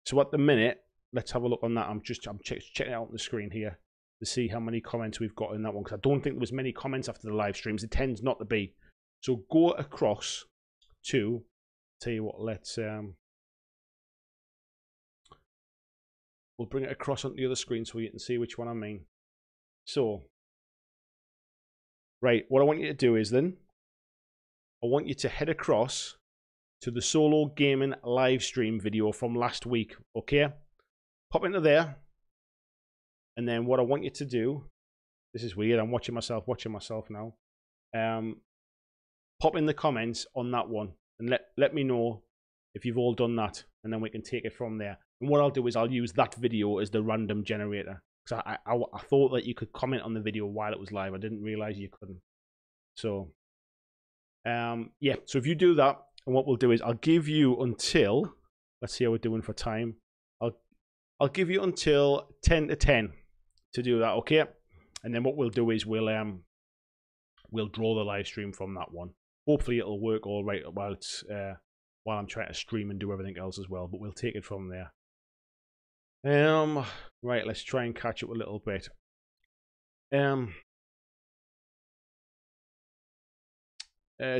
So at the minute, let's have a look on that. I'm checking out on the screen here to see how many comments we've got in that one, because I don't think there was many comments after the live streams. It tends not to be. So go across to, tell you what, let's we'll bring it across onto the other screen so you can see which one I mean. So, right, what I want you to do is then, I want you to head across to the solo gaming live stream video from last week, okay? Pop into there, and then what I want you to do, this is weird, I'm watching myself now. Pop in the comments on that one, and let me know if you've all done that, and then we can take it from there. And what I'll do is I'll use that video as the random generator, because I thought that you could comment on the video while it was live. I didn't realize you couldn't. So, yeah, so if you do that, and what we'll do is I'll give you until, let's see how we're doing for time. I'll give you until 10 to 10 to do that, okay? And then what we'll do is we'll draw the live stream from that one. Hopefully it'll work all right while I'm trying to stream and do everything else as well, but we'll take it from there. Right, let's try and catch up a little bit.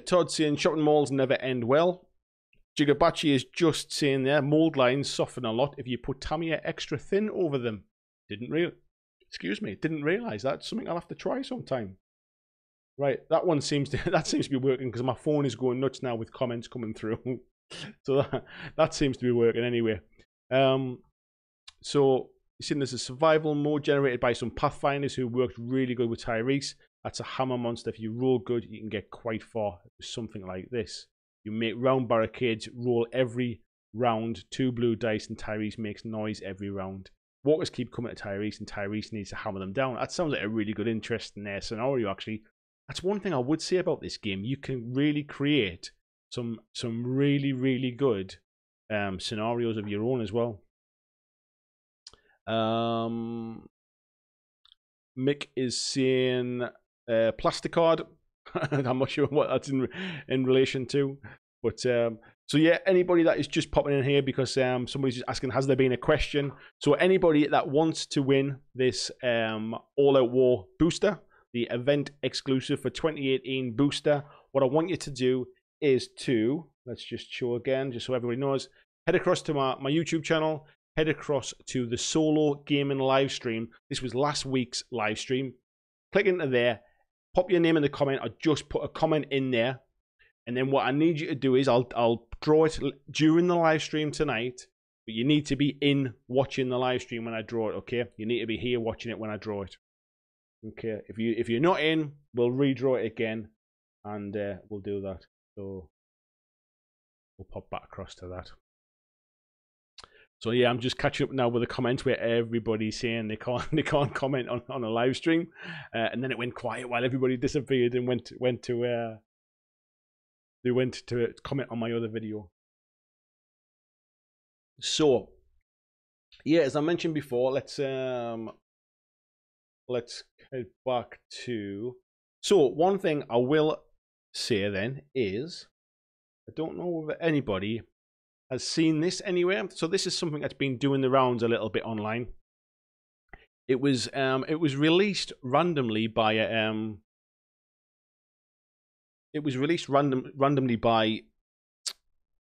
Todd saying shopping malls never end well. Jigabachi is just saying there, mold lines soften a lot if you put Tamiya extra thin over them. Didn't realize that. Something I'll have to try sometime. Right, that one seems to be working, because my phone is going nuts now with comments coming through. So that seems to be working anyway. So you see there's a survival mode generated by some Pathfinders who worked really good with Tyrese. That's a hammer monster. If you roll good, you can get quite far. Something like this. You make round barricades, roll every round 2 blue dice, and Tyrese makes noise every round. Walkers keep coming to Tyrese, and Tyrese needs to hammer them down. That sounds like a really good, interesting scenario, actually. That's one thing I would say about this game. You can really create some really, really good scenarios of your own as well. Mick is saying Plasticard. I'm not sure what that's in relation to, but so yeah, anybody that is just popping in here because somebody's just asking, has there been a question? So anybody that wants to win this All Out War booster, the event exclusive for 2018 booster, what I want you to do is to, let's just show again, just so everybody knows, head across to my YouTube channel, head across to the solo gaming live stream. This was last week's live stream. Click into there, pop your name in the comment, or just put a comment in there. And then what I need you to do is I'll draw it during the live stream tonight, but you need to be in watching the live stream when I draw it, okay? You need to be here watching it when I draw it. Okay, if you're not in, we'll redraw it again, and we'll do that. So we'll pop back across to that. So yeah, I'm just catching up now with the comments where everybody's saying they can't comment on a live stream, and then it went quiet while everybody disappeared and went to comment on my other video. So yeah, as I mentioned before, let's head back to. So one thing I will say then is, I don't know if anybody has seen this anywhere. So this is something that's been doing the rounds a little bit online. It was released randomly by randomly by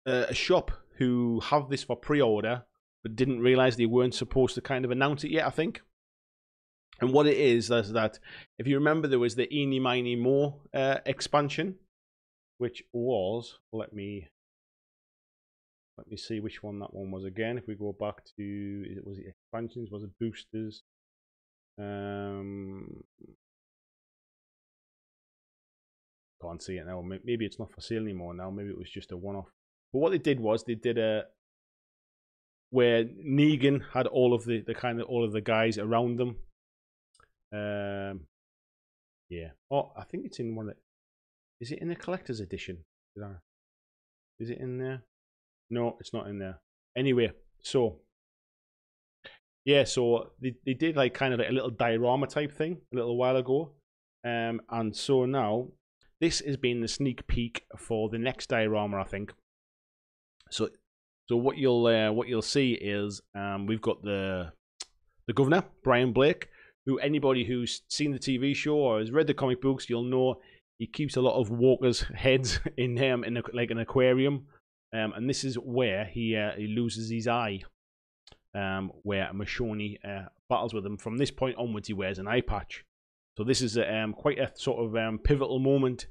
a shop who have this for pre-order but didn't realize they weren't supposed to kind of announce it yet, I think. And what it is that if you remember, there was the Eeny Miny Mo expansion, which was, let me see which one that one was again. If we go back to, was it expansions? Was it boosters? Can't see it now. Maybe it's not for sale anymore now. Maybe it was just a one-off. But what they did was they did a where Negan had all of the kind of all of the guys around them. Yeah. Oh, I think it's in one. Is it in the collector's edition? Is it in there? No, it's not in there. Anyway, so yeah, so they did like kind of like a little diorama type thing a little while ago, and so now this has been the sneak peek for the next diorama, I think. So what you'll see is we've got the governor, Brian Blake, who anybody who's seen the TV show or has read the comic books, you'll know he keeps a lot of walkers' heads in like an aquarium. And this is where he loses his eye, where Michonne battles with him. From this point onwards, he wears an eye patch. So this is quite a sort of pivotal moment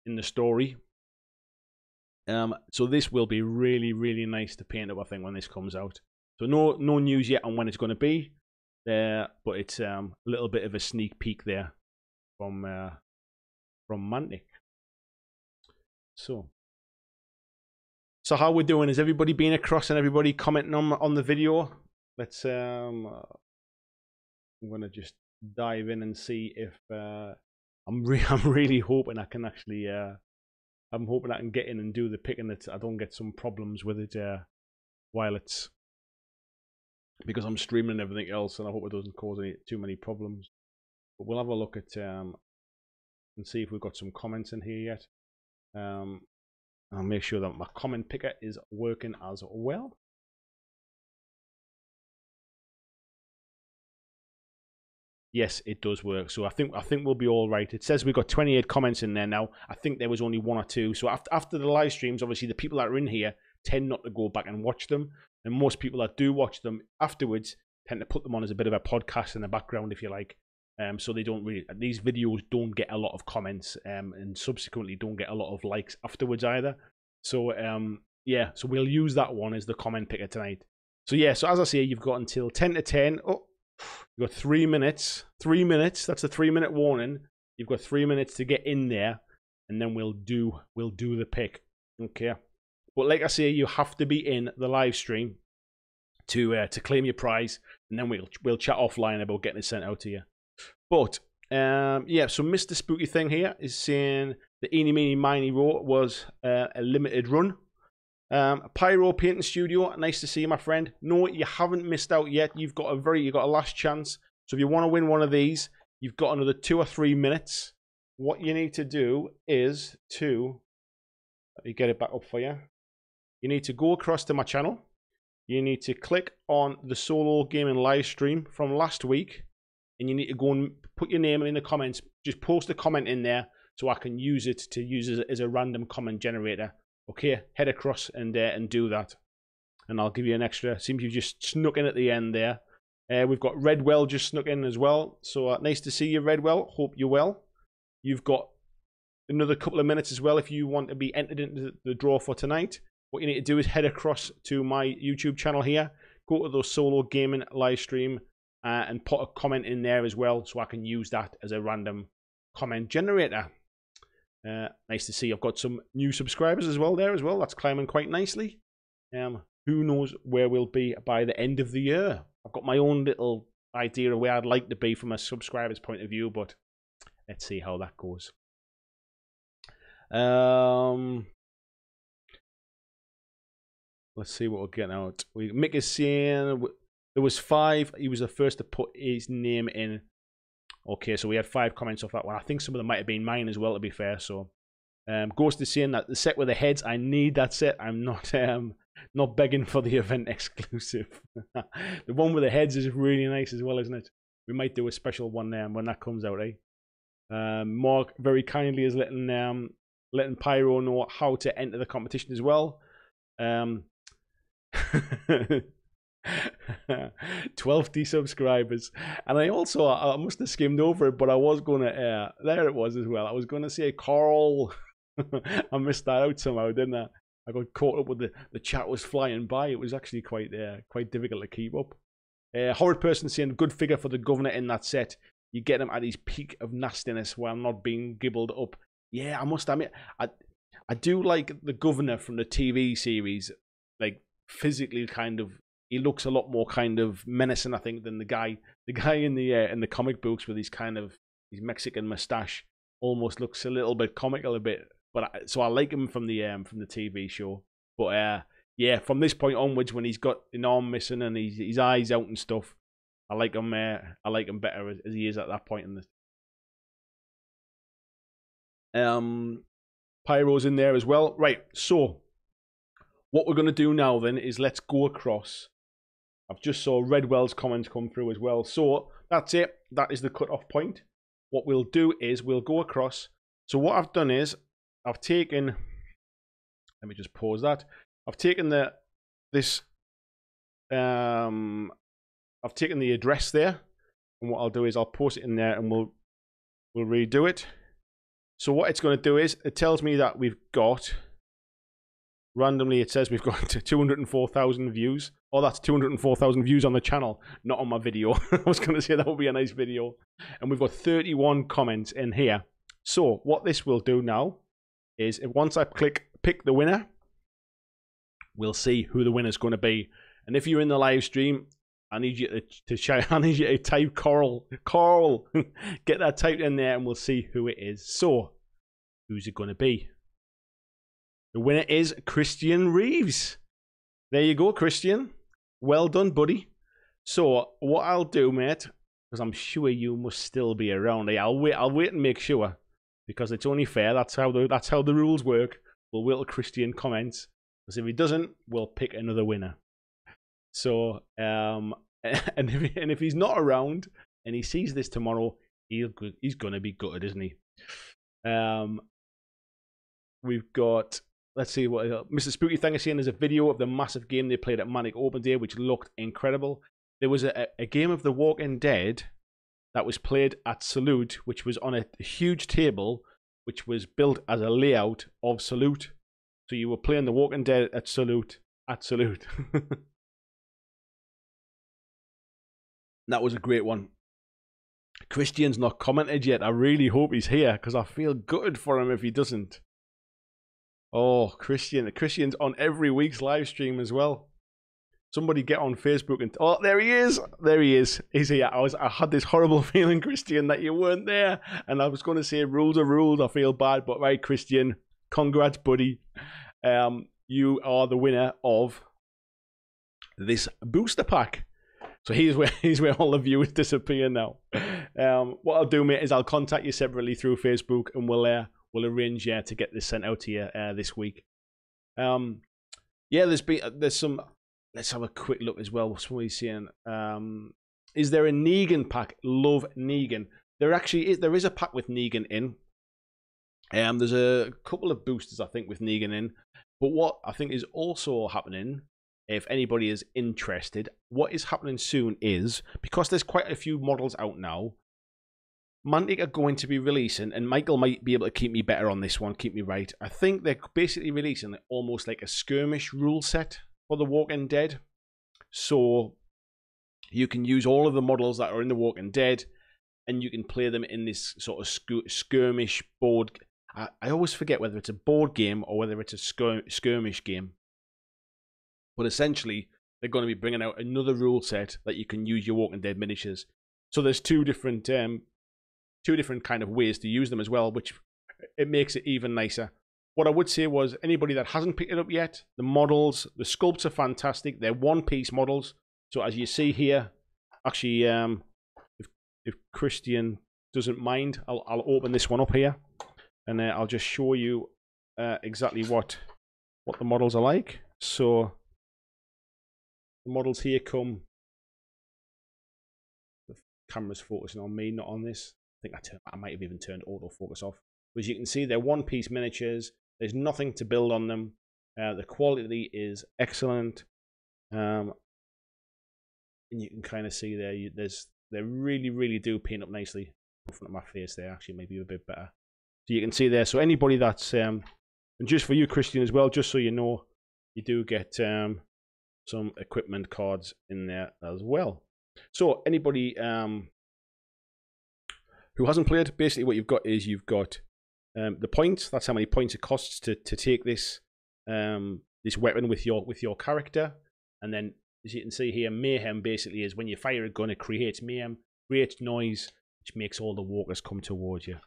in the story. So this will be really, really nice to paint up, I think, when this comes out. So no news yet on when it's going to be, but it's a little bit of a sneak peek there from Mantic. So how we're doing? Is everybody being across and everybody commenting on the video? Let's I'm gonna just dive in and see if I'm really hoping I can actually I'm hoping I can get in and do the picking, that I don't get some problems with it while it's, because I'm streaming and everything else, and I hope it doesn't cause too many problems. But we'll have a look at and see if we've got some comments in here yet. I'll make sure that my comment picker is working as well. Yes, it does work. So I think we'll be all right. It says we've got 28 comments in there now. I think there was only 1 or 2. So after the live streams, obviously the people that are in here tend not to go back and watch them, and most people that do watch them afterwards tend to put them on as a bit of a podcast in the background, if you like. So they don't really, these videos don't get a lot of comments, and subsequently don't get a lot of likes afterwards either. So yeah, so we'll use that one as the comment picker tonight. So yeah, so as I say, you've got until 10 to 10. Oh, you've got 3 minutes. 3 minutes. That's a 3-minute warning. You've got 3 minutes to get in there, and then we'll do the pick. Okay. But like I say, you have to be in the live stream to claim your prize, and then we'll chat offline about getting it sent out to you. But Yeah, so Mr. Spooky Thing here is saying the Eeny Meeny Miny Row was a limited run. Pyro Painting Studio, nice to see you, my friend. No, you haven't missed out yet. You've got a last chance. So if you want to win one of these, you've got another 2 or 3 minutes. What you need to do is let me get it back up for you. You need to go across to my channel. You need to click on the solo gaming live stream from last week, and you need to go and put your name in the comments. Just post a comment in there so I can use it as a random comment generator. Okay, head across and do that, and I'll give you an extra. Seems you just snuck in at the end there. We've got Redwell just snuck in as well. So nice to see you, Redwell. Hope you're well. You've got another couple of minutes as well if you want to be entered into the draw for tonight. What you need to do is head across to my YouTube channel here. Go to the solo gaming live stream and put a comment in there as well so I can use that as a random comment generator. Nice to see I've got some new subscribers as well there as well. That's climbing quite nicely. Who knows where we'll be by the end of the year. I've got my own little idea of where I'd like to be from a subscriber's point of view, but let's see how that goes. Let's see what we're getting out. Mick is saying there was 5. He was the first to put his name in. Okay, so we had 5 comments off that one. I think some of them might have been mine as well, to be fair. So, Ghost is saying that the set with the heads, I need that set. I'm not begging for the event exclusive. The one with the heads is really nice as well, isn't it? We might do a special one when that comes out, eh? Mark very kindly is letting Pyro know how to enter the competition as well. 12 subscribers, and I must have skimmed over it, but I was gonna there it was as well. I was gonna say Carl. I missed that out somehow, didn't I? I got caught up with the chat was flying by. It was actually quite difficult to keep up. Horrid person saying good figure for the governor in that set. You get him at his peak of nastiness while not being gibbled up. Yeah, I must admit, I do like the governor from the TV series. Like physically, kind of, he looks a lot more kind of menacing, I think, than the guy in the comic books with his Mexican mustache. Almost looks a little bit comical, a bit. But so I like him from the TV show. But yeah, from this point onwards, when he's got an arm missing and his eyes out and stuff, I like him. I like him better as he is at that point in this. Pyro's in there as well. Right, so what we're going to do now then is let's go across. I've just saw Redwell's comments come through as well. So that's it. That is the cut-off point. What we'll do is we'll go across. So what I've done is I've taken, let me just pause that. I've taken the address there, and what I'll do is I'll post it in there and we'll redo it. So what it's going to do is it tells me that we've got, randomly it says we've got 204,000 views. Oh, that's 204,000 views on the channel, not on my video. I was going to say that would be a nice video. And we've got 31 comments in here. So what this will do now is once I click pick the winner, we'll see who the winner's going to be. And if you're in the live stream, I need you to shout. I need you to type Coral. Get that typed in there and we'll see who it is. So, who's it going to be? The winner is Christian Reeves. There you go, Christian. Well done, buddy. So, what I'll do, mate, because I'm sure you must still be around. I'll wait and make sure, because it's only fair. That's how the rules work. We'll wait till Christian comments, because if he doesn't, we'll pick another winner. So, and if he's not around and he sees this tomorrow, he's gonna be gutted, isn't he? We've got, let's see what Mr. Spooky Thing is saying. There's a video of the massive game they played at Manic Open Day, which looked incredible. There was a game of The Walking Dead that was played at Salute, which was on a huge table, which was built as a layout of Salute. So you were playing The Walking Dead at Salute. That was a great one. Christian's not commented yet. I really hope he's here, because I feel gutted for him if he doesn't. Oh, Christian's on every week's live stream as well. Somebody get on Facebook and oh, there he is. There he is. He's here. I had this horrible feeling, Christian, that you weren't there, and I was going to say rules are rules. I feel bad, but right, Christian, congrats, buddy. You are the winner of this booster pack. So here's where all the viewers disappear now. What I'll do, mate, is I'll contact you separately through Facebook, and we'll arrange to get this sent out to you this week. Yeah, there's some. Let's have a quick look as well. What's we saying? Is there a Negan pack? Love Negan. There actually is. There is a pack with Negan in. There's a couple of boosters I think with Negan in. But what I think is also happening, if anybody is interested, what is happening soon is, because there's quite a few models out now, Mantic are going to be releasing, and Michael might be able to keep me better on this one, keep me right. I think they're basically releasing almost like a skirmish rule set for The Walking Dead. So you can use all of the models that are in The Walking Dead, and you can play them in this sort of skirmish board. I always forget whether it's a board game or whether it's a skirmish game. But essentially, they're going to be bringing out another rule set that you can use your Walking Dead miniatures. So there's two different kind of ways to use them as well, which it makes it even nicer. What I would say was, anybody that hasn't picked it up yet, the models, the sculpts are fantastic. They're one-piece models. So as you see here, actually, if Christian doesn't mind, I'll open this one up here, and I'll just show you exactly what the models are like. So the models here come. The camera's focusing on me, not on this. I think I might have even turned autofocus off. But as you can see, they're one-piece miniatures. There's nothing to build on them. The quality is excellent. And you can kind of see there, they really, really do paint up nicely. In front of my face there, actually, maybe a bit better. So you can see there. So anybody that's, and just for you, Christian, as well, just so you know, you do get some equipment cards in there as well. So anybody who hasn't played, basically what you've got is you've got the points. That's how many points it costs to take this this weapon with your character. And then, as you can see here, mayhem basically is when you fire a gun, it creates mayhem, creates noise, which makes all the walkers come towards you.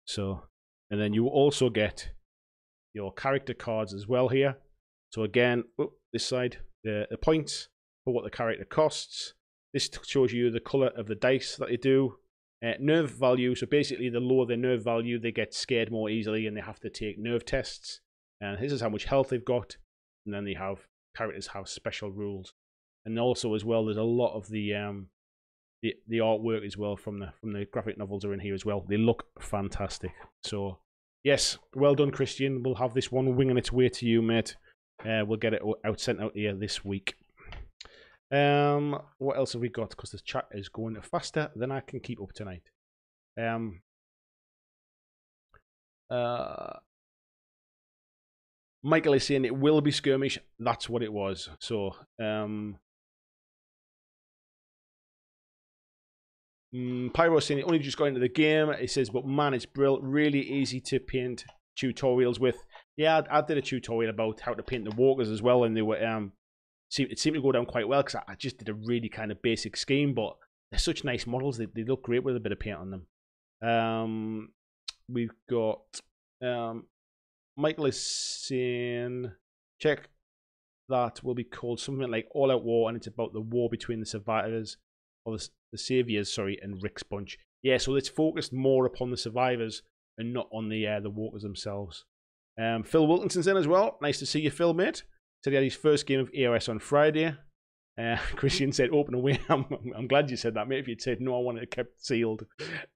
So, and then you also get your character cards as well here. So again, this side, the points for what the character costs. This shows you the color of the dice that they do. Nerve value, so basically the lower their nerve value, they get scared more easily and they have to take nerve tests. And this is how much health they've got. And then they have, characters have special rules. And also as well, there's a lot of the artwork as well from the graphic novels are in here as well. They look fantastic. So yes, well done, Christian. We'll have this one winging its way to you, mate. We'll get it sent out here this week. What else have we got? Because the chat is going faster than I can keep up tonight. Michael is saying it will be skirmish. That's what it was. So Pyro saying it only just got into the game. It says, but man, it's really easy to paint tutorials with. Yeah, I did a tutorial about how to paint the walkers as well, and they were it seemed to go down quite well because I just did a really kind of basic scheme, but they're such nice models. They look great with a bit of paint on them. We've got Michael is saying, check that will be called something like All Out War, and it's about the war between the survivors, or the saviors, sorry, and Rick's bunch. Yeah, so it's focused more upon the survivors and not on the walkers themselves. Phil Wilkinson's in as well. Nice to see you, Phil, mate. Said he had his first game of AOS on Friday. Christian said, open away. I'm glad you said that, mate. If you'd said, no, I wanted it kept sealed.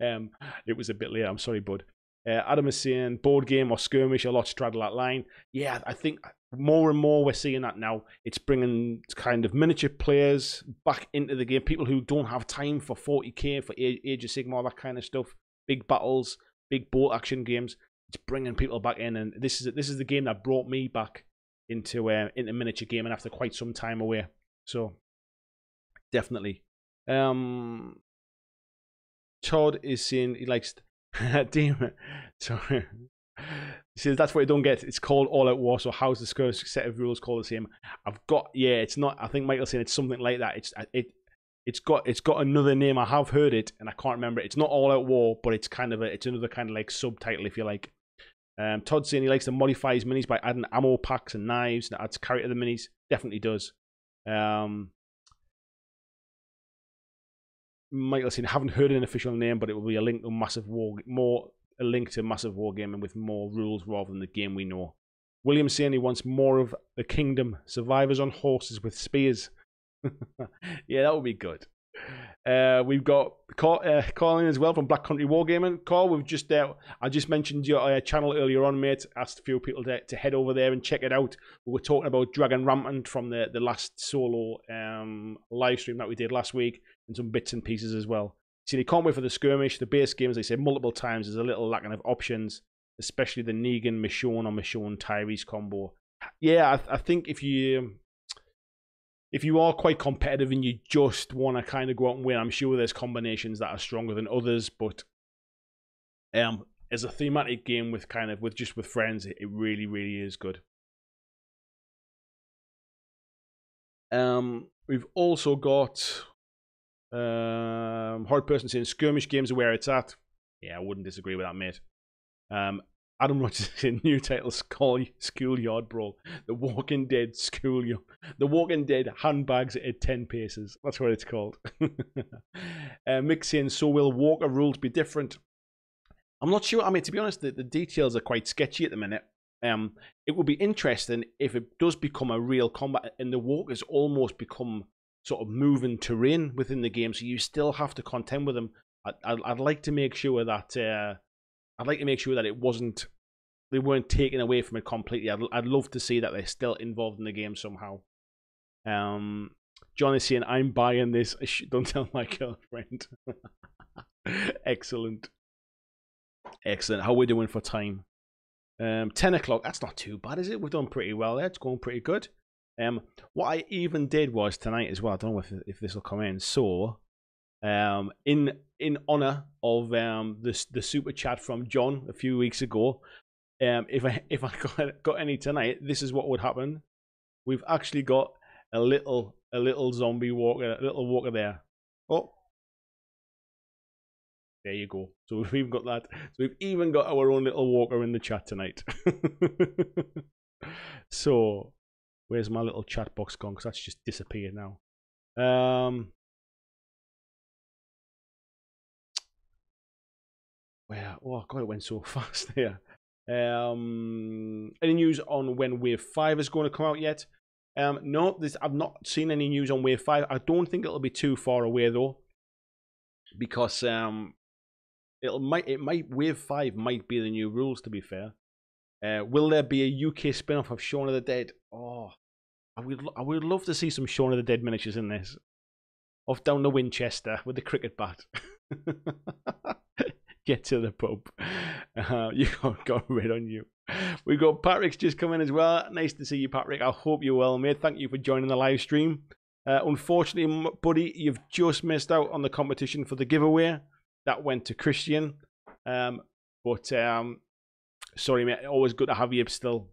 It was a bit late. I'm sorry, bud. Adam is saying, board game or skirmish, a lot straddle that line. Yeah, I think more and more we're seeing that now. It's bringing kind of miniature players back into the game. People who don't have time for 40k, for Age of Sigmar, all that kind of stuff. Big battles, big bolt action games. It's bringing people back in. And this is the game that brought me back into miniature gaming after quite some time away. So definitely. Todd is saying he likes Demon. Sorry. He says that's what you don't get. It's called All Out War. So how's the Skirmish set of rules called the same? It's not. I think Michael's saying it's something like that. It's got another name. I have heard it and I can't remember it. It's not All Out War, but it's another kind of like subtitle, if you like. Todd's saying he likes to modify his minis by adding ammo packs and knives, and adds carry to the minis. Definitely does. Michael's saying haven't heard an official name, but it will be a link to Massive War Gaming with more rules rather than the game we know. William saying he wants more of the Kingdom survivors on horses with spears. Yeah, that would be good. We've got Colin as well from Black Country Wargaming. Carl, I just mentioned your channel earlier on, mate. Asked a few people to head over there and check it out. We were talking about Dragon Rampant from the last solo live stream that we did last week, and some bits and pieces as well. See, they can't wait for the skirmish. The base game, as I said multiple times, is a little lacking of options, especially the Negan Michonne or Michonne Tyrese combo. Yeah, I think if you are quite competitive and you just want to kind of go out and win, I'm sure there's combinations that are stronger than others. But as a thematic game with friends, it really, really is good. We've also got Hard Person saying skirmish games are where it's at. Yeah, I wouldn't disagree with that, mate. Adam Rogers in new title, Schoolyard Brawl. The Walking Dead Schoolyard. The Walking Dead handbags at 10 paces. That's what it's called. Mick saying, so will Walker rules be different? I'm not sure. I mean, to be honest, the details are quite sketchy at the minute. It would be interesting if it does become a real combat and the Walkers almost become sort of moving terrain within the game, so you still have to contend with them. I'd like to make sure that they weren't taken away from it completely. I'd love to see that they're still involved in the game somehow. John is saying, I'm buying this. Don't tell my girlfriend. Excellent. How are we doing for time? 10 o'clock. That's not too bad, is it? We've done pretty well there. It's going pretty good. What I even did was tonight as well. I don't know if this will come in. So, in honor of the super chat from John a few weeks ago, if I got any tonight, this is what would happen. We've actually got a little zombie walker, a little walker there. Oh, there you go. So we've even got that. So we've even got our own little walker in the chat tonight. So, where's my little chat box gone? Because that's just disappeared now. Where? Oh God, it went so fast there. Any news on when Wave 5 is going to come out yet? No, I've not seen any news on Wave 5. I don't think it'll be too far away though, because Wave 5 might be the new rules, to be fair. Will there be a UK spin-off of Shaun of the Dead? Oh, I would love to see some Shaun of the Dead miniatures in this. Off down the Winchester with the cricket bat. Get to the pub. You got rid on you. We got Patrick's just come in as well. Nice to see you, Patrick. I hope you're well, mate. Thank you for joining the live stream. Unfortunately, buddy, you've just missed out on the competition for the giveaway. That went to Christian. But sorry, mate. Always good to have you still.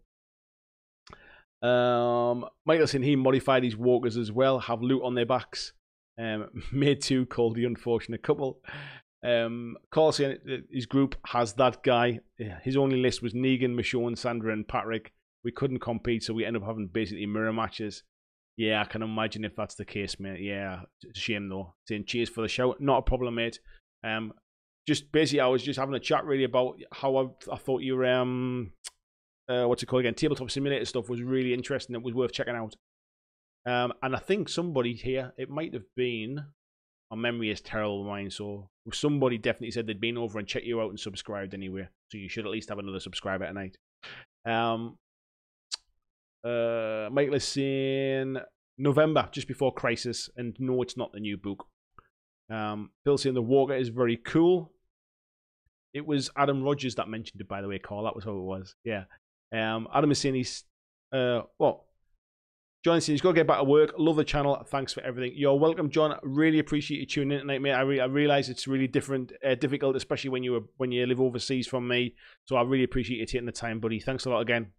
Michael saying he modified his walkers as well. Have loot on their backs. Made two called the unfortunate couple. Carl saying his group has that guy. His only list was Negan, Michonne, Sandra, and Patrick. We couldn't compete, so we ended up having basically mirror matches. Yeah, I can imagine if that's the case, mate. Yeah, it's a shame though. Saying cheers for the show. Not a problem, mate. Just basically, I was just having a chat really about how I thought your what's it called again? Tabletop Simulator stuff was really interesting. It was worth checking out. And I think somebody here, it might have been. My memory is terrible, mine. So somebody definitely said they'd been over and checked you out and subscribed anyway. So you should at least have another subscriber tonight. Michael is saying November, just before Crisis, and no, it's not the new book. Bill saying the Walker is very cool. It was Adam Rogers that mentioned it, by the way, Carl. That was how it was. Yeah. Adam is saying he's John says he's got to get back to work. Love the channel. Thanks for everything. You're welcome, John. Really appreciate you tuning in tonight, mate. I realize it's really difficult, especially when you live overseas from me. So I really appreciate you taking the time, buddy. Thanks a lot again.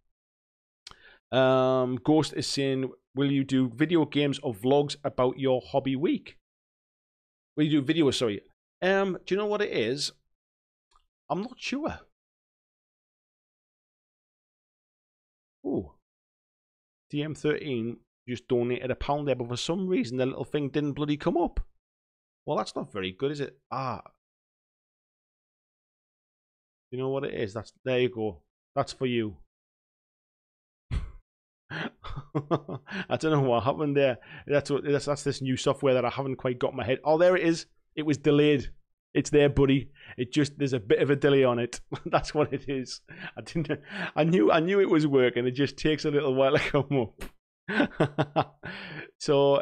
Ghost is saying, will you do video games or vlogs about your hobby week? Will you do videos? Sorry. Do you know what it is? I'm not sure. Ooh. DM13 just donated £1 there, but for some reason the little thing didn't bloody come up. Well, that's not very good, is it? You know what it is? There you go. That's for you. I don't know what happened there. That's this new software that I haven't quite got in my head. Oh, there it is. It was delayed. It's there, buddy. There's a bit of a delay on it. That's what it is. I knew it was working. It just takes a little while to come up. So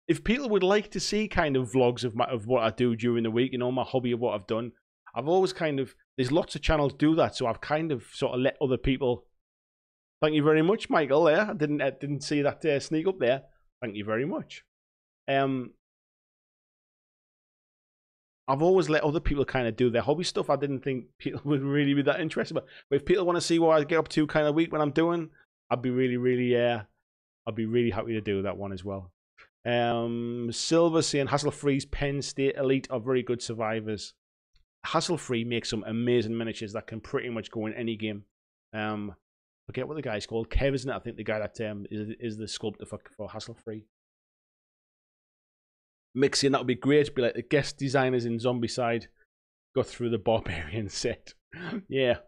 if people would like to see kind of vlogs of what I do during the week, you know, my hobby of what I've done, I've always there's lots of channels do that, so I've kind of sort of let other people. Thank you very much, Michael. There, I didn't see that sneak up there. Thank you very much. I've always let other people kind of do their hobby stuff. I didn't think people would really be that interested, but if people want to see what I get up to kind of week when I'm doing, I'd be really happy to do that one as well. Silver saying Hassle-Free's Penn State Elite are very good survivors. Hassle-Free makes some amazing miniatures that can pretty much go in any game. Forget what the guy's called. Kev, isn't it? I think the guy that is the sculptor for Hassle-Free. Mixing, that would be great. Be like the guest designers in Zombicide got through the barbarian set. Yeah.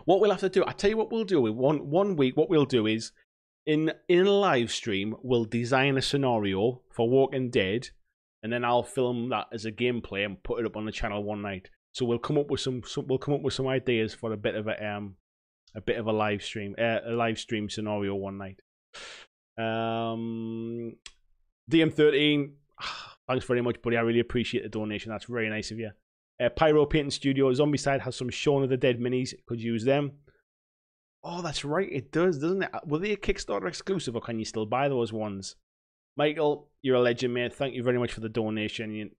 What we'll have to do, I tell you what we'll do. One week, what we'll do is in a live stream, we'll design a scenario for Walking Dead, and then I'll film that as a gameplay and put it up on the channel one night. So we'll come up with some ideas for a bit of a live stream, scenario one night. DM13, thanks very much, buddy. I really appreciate the donation. That's very nice of you. Pyro Painting Studio, Zombicide has some Shaun of the Dead minis. Could use them. Oh, that's right. It does, doesn't it? Were they a Kickstarter exclusive, or can you still buy those ones? Michael, you're a legend, mate. Thank you very much for the donation.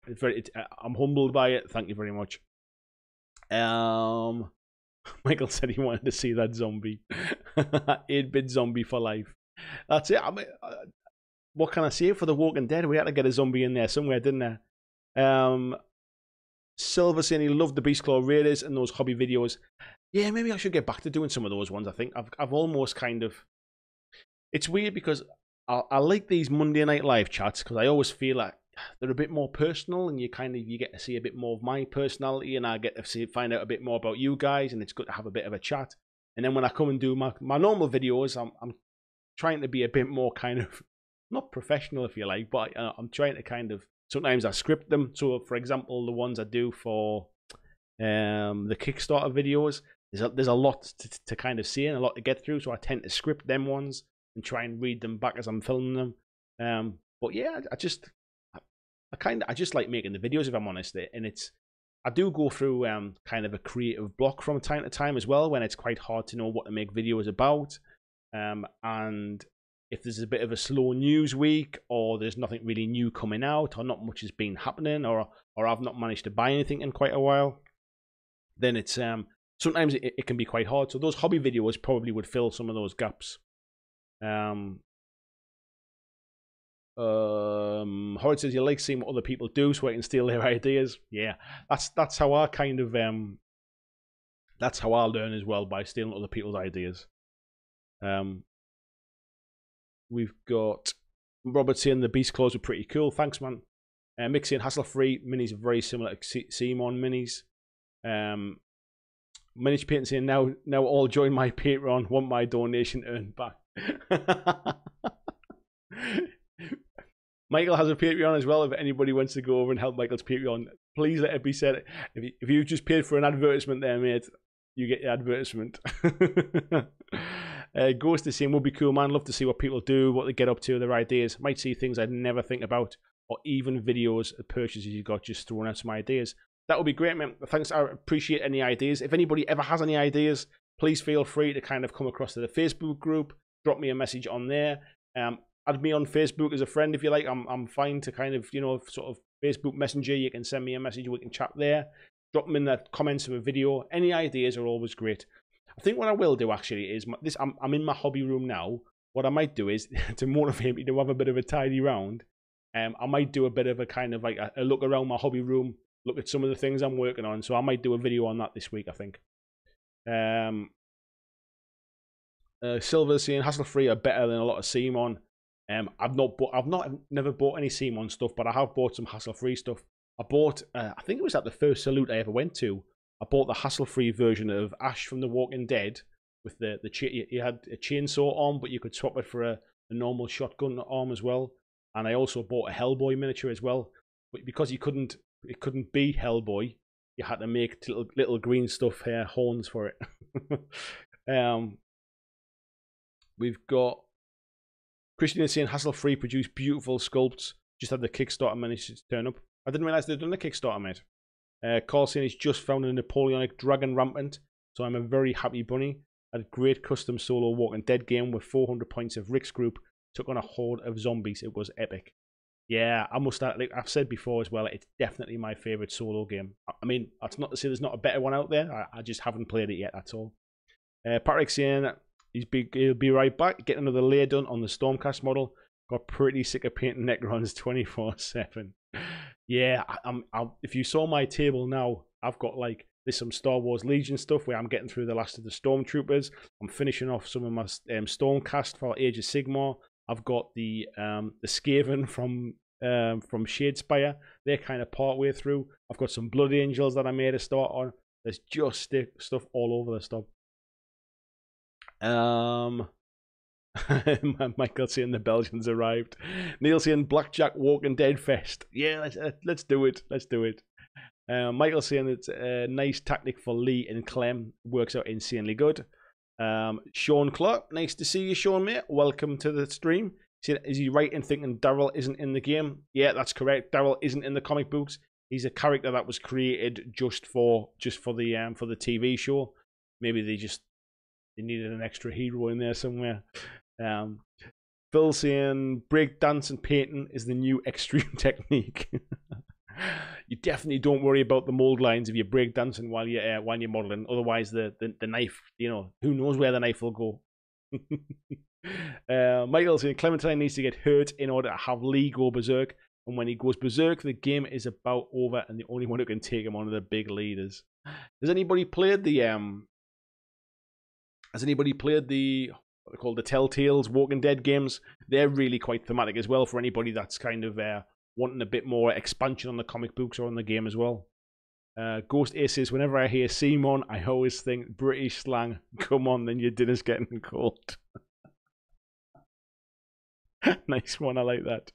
I'm humbled by it. Thank you very much. Michael said he wanted to see that zombie. 8-bit zombie for life. That's it. I mean, what can I say for the Walking Dead? We had to get a zombie in there somewhere, didn't there? Silver saying he loved the Beast Claw Raiders and those hobby videos. Yeah, maybe I should get back to doing some of those ones. I think I've almost kind of. It's weird because I like these Monday Night Live chats because I always feel like they're a bit more personal, and you get to see a bit more of my personality, and I get to find out a bit more about you guys, and it's good to have a bit of a chat. And then when I come and do my normal videos, I'm trying to be a bit more kind of not professional, if you like, but I'm trying to kind of sometimes I script them. So, for example, the ones I do for the Kickstarter videos, there's a lot to kind of see and a lot to get through, so I tend to script them ones and try and read them back as I'm filming them. But yeah, I just like making the videos, if I'm honest, and I do go through kind of a creative block from time to time as well, when it's quite hard to know what to make videos about, and if there's a bit of a slow news week, or there's nothing really new coming out, or not much has been happening, or I've not managed to buy anything in quite a while, then it's sometimes it can be quite hard. So those hobby videos probably would fill some of those gaps. Howard says you like seeing what other people do so I can steal their ideas. Yeah, that's how I kind of that's how I learn as well, by stealing other people's ideas. We've got Robert saying the Beast Claws were pretty cool. Thanks, man. Mick saying Hassle-Free minis are very similar to Simon minis. Miniature Painting saying now all join my Patreon, want my donation earned back. Michael has a Patreon as well. If anybody wants to go over and help Michael's Patreon, please let it be said. If you just paid for an advertisement there, mate, you get the advertisement. Ghost is saying, would be cool, man. Love to see what people do, what they get up to, their ideas. Might see things I'd never think about, or even videos of purchases you got, just throwing out some ideas. That would be great, man. Thanks. I appreciate any ideas. If anybody ever has any ideas please feel free to kind of come across to the Facebook group, drop me a message on there. Add me on Facebook as a friend if you like. I'm fine to kind of, sort of Facebook Messenger. You can send me a message. We can chat there. Drop them in the comments of a video. Any ideas are always great. I think what I will do actually is I'm in my hobby room now. What I might do is to motivate me to have a bit of a tidy round. I might do a bit of a kind of like a look around my hobby room, look at some of the things I'm working on. So I might do a video on that this week, I think. Silver saying hassle-free are better than a lot of CMON. I've never bought any CMON stuff, but I have bought some hassle-free stuff. I bought, I think it was at the first salute I ever went to. I bought the hassle-free version of Ash from The Walking Dead with you had a chainsaw arm, but you could swap it for a normal shotgun arm as well. And I also bought a Hellboy miniature as well. But because it couldn't be Hellboy, you had to make little green stuff here, horns for it. We've got Christian saying hassle-free produce beautiful sculpts. Just had the Kickstarter managed to turn up. I didn't realize they'd done the Kickstarter, mate. Carl saying he's just found a Napoleonic dragon rampant, so I'm a very happy bunny. Had a great custom solo Walking Dead game with 400 points of Rick's group. Took on a horde of zombies. It was epic. Yeah, I must have, like I've said before as well, it's definitely my favourite solo game. I mean, that's not to say there's not a better one out there. I just haven't played it yet, that's all. Patrick saying he'll be right back. Getting another layer done on the Stormcast model. Got pretty sick of painting Necrons 24/7. Yeah, if you saw my table now, I've got there's some Star Wars Legion stuff where I'm getting through the last of the Stormtroopers. I'm finishing off some of my Stormcast for Age of Sigmar. I've got the Skaven from Shadespire. They're kind of part way through. I've got some Blood Angels that I made a start on. There's just stuff all over the stuff. Michael saying the Belgians arrived. Neil saying BlackJack Walking Dead Fest. Yeah, let's do it. Let's do it. Michael saying it's a nice tactic for Lee and Clem. Works out insanely good. Sean Clark, nice to see you, Sean, mate. Welcome to the stream. Is he right in thinking Daryl isn't in the game? Yeah, that's correct. Daryl isn't in the comic books. He's a character that was created just for the TV show. Maybe they needed an extra hero in there somewhere. Phil saying breakdance and painting is the new extreme technique. You definitely don't worry about the mold lines if you're breakdancing while you're modeling. Otherwise, the knife, who knows where the knife will go. Michael saying Clementine needs to get hurt in order to have Lee go berserk. And when he goes berserk, the game is about over, and the only one who can take him on are the big leaders. Has anybody played the what they call the Telltales Walking Dead games? They're really quite thematic as well for anybody that's kind of wanting a bit more expansion on the comic books or on the game as well. Ghost Ace says, whenever I hear Simon, I always think British slang. Come on, then your dinner's getting cold. Nice one, I like that.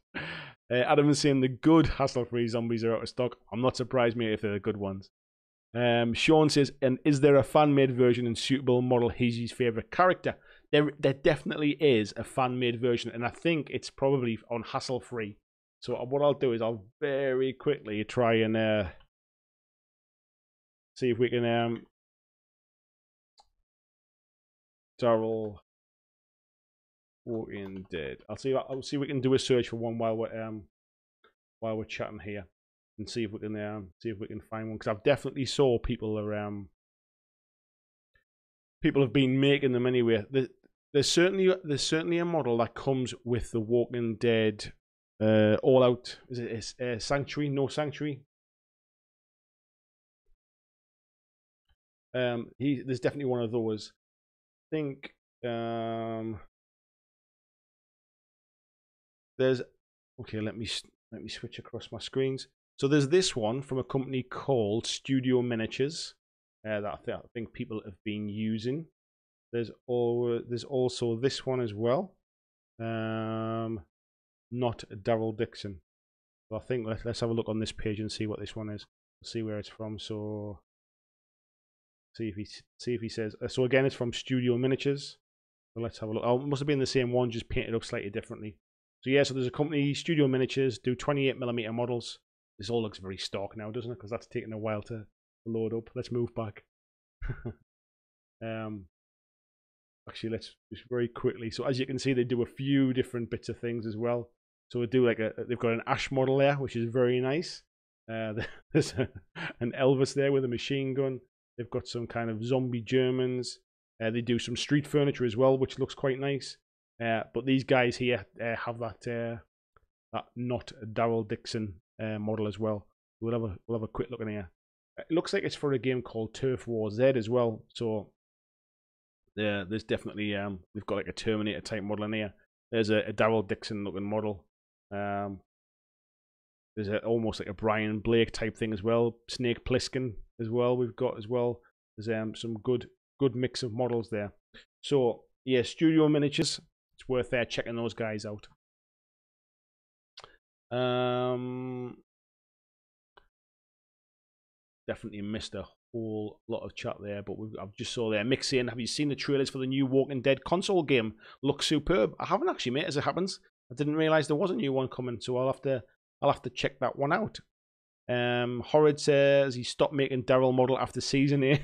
Adam is saying the good hassle-free zombies are out of stock. I'm not surprised, mate, if they're the good ones. Sean says, and is there a fan-made version and suitable model Hazy's favourite character? There definitely is a fan-made version, and I think it's probably on hassle-free. So what I'll do is I'll very quickly try and see if we can Daryl Walking Dead. I'll see if we can do a search for one while we're chatting here, and see if we can find one, because I've definitely saw people have been making them anyway. There's certainly a model that comes with the Walking Dead All Out. Is it Sanctuary? No Sanctuary. There's definitely one of those. I think there's okay. Let me switch across my screens. So there's this one from a company called Studio Miniatures that I think people have been using. There's also this one as well. Not Daryl Dixon. So I think let's have a look on this page and see what this one is. See where it's from. So see if he says. So again, it's from Studio Miniatures. So let's have a look. Oh, it must have been the same one, just painted up slightly differently. So yeah, so there's a company, Studio Miniatures, do 28mm models. This all looks very stock now, doesn't it? Because that's taken a while to load up. Let's move back. Actually, let's just very quickly. So as you can see, they do a few different bits of things as well. So they do like they've got an Ash model there, which is very nice. There's an Elvis there with a machine gun. They've got some kind of zombie Germans. They do some street furniture as well, which looks quite nice. But these guys here have that not Daryl Dixon model as well. We'll have a quick look in here. It looks like it's for a game called Turf War Z as well. So there's definitely we've got like a Terminator type model in here. There's a Daryl Dixon looking model. There's almost like a Brian Blake type thing as well. Snake Plissken as well. We've got as well. There's some good mix of models there. So yeah, Studio Miniatures. It's worth checking those guys out. Definitely missed a whole lot of chat there, but I've just saw there. Mick saying, have you seen the trailers for the new Walking Dead console game? Looks superb. I haven't actually, mate, as it happens. I didn't realise there was a new one coming, so I'll have to check that one out. Horrid says he stopped making Daryl model after season 8.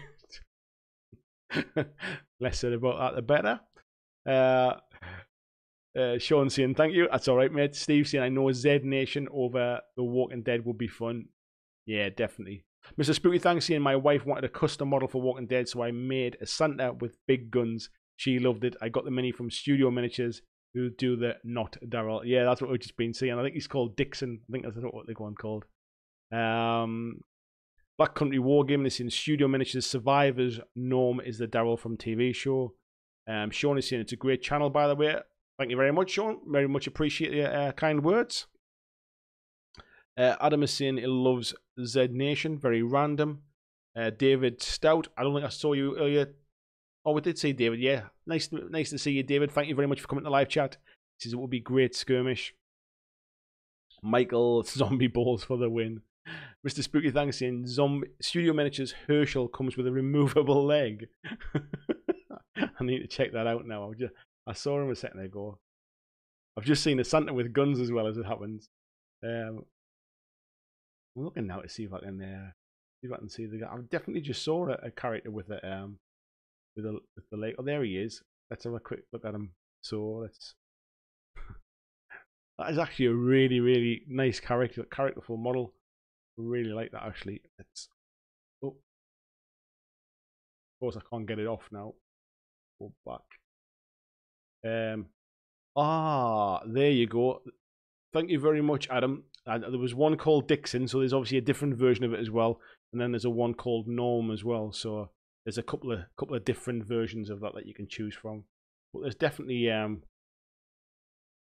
Less said about that, the better. Sean saying, thank you. That's all right, mate. Steve saying, I know Z Nation over the Walking Dead would be fun. Yeah, definitely. Mr. Spooky, thanks, saying my wife wanted a custom model for Walking Dead, so I made a Santa with big guns. She loved it. I got the mini from Studio Miniatures, who do the not Daryl. Yeah, that's what we've just been seeing. I think he's called Dixon. I think that's what they're going called. Black Country Wargaming is in Studio Miniatures. Survivors Norm is the Daryl from TV show. Sean is saying it's a great channel, by the way. Thank you very much, Sean. Very much appreciate your kind words. Adam is saying he loves Z Nation. Very random. David Stout. I don't think I saw you earlier. Oh, we did see David. Yeah, nice to see you, David. Thank you very much for coming to live chat. He says it would be great skirmish. Michael, zombie balls for the win. Mr. Spooky, thanks, saying Studio Miniatures Herschel comes with a removable leg. I need to check that out now. I saw him a second ago. I've just seen a Santa with guns as well, as it happens. I'm looking now to see if I can see the guy. I definitely just saw a character with the leg. Oh, there he is. Let's have a quick look at him. So let's. That is actually a really, really nice characterful model. Really like that actually. Let's. Oh, of course I can't get it off now. Go back. There you go. Thank you very much, Adam. There was one called Dixon, so there's obviously a different version of it as well, and then there's a one called Norm as well. So there's a couple of different versions of that you can choose from. But there's definitely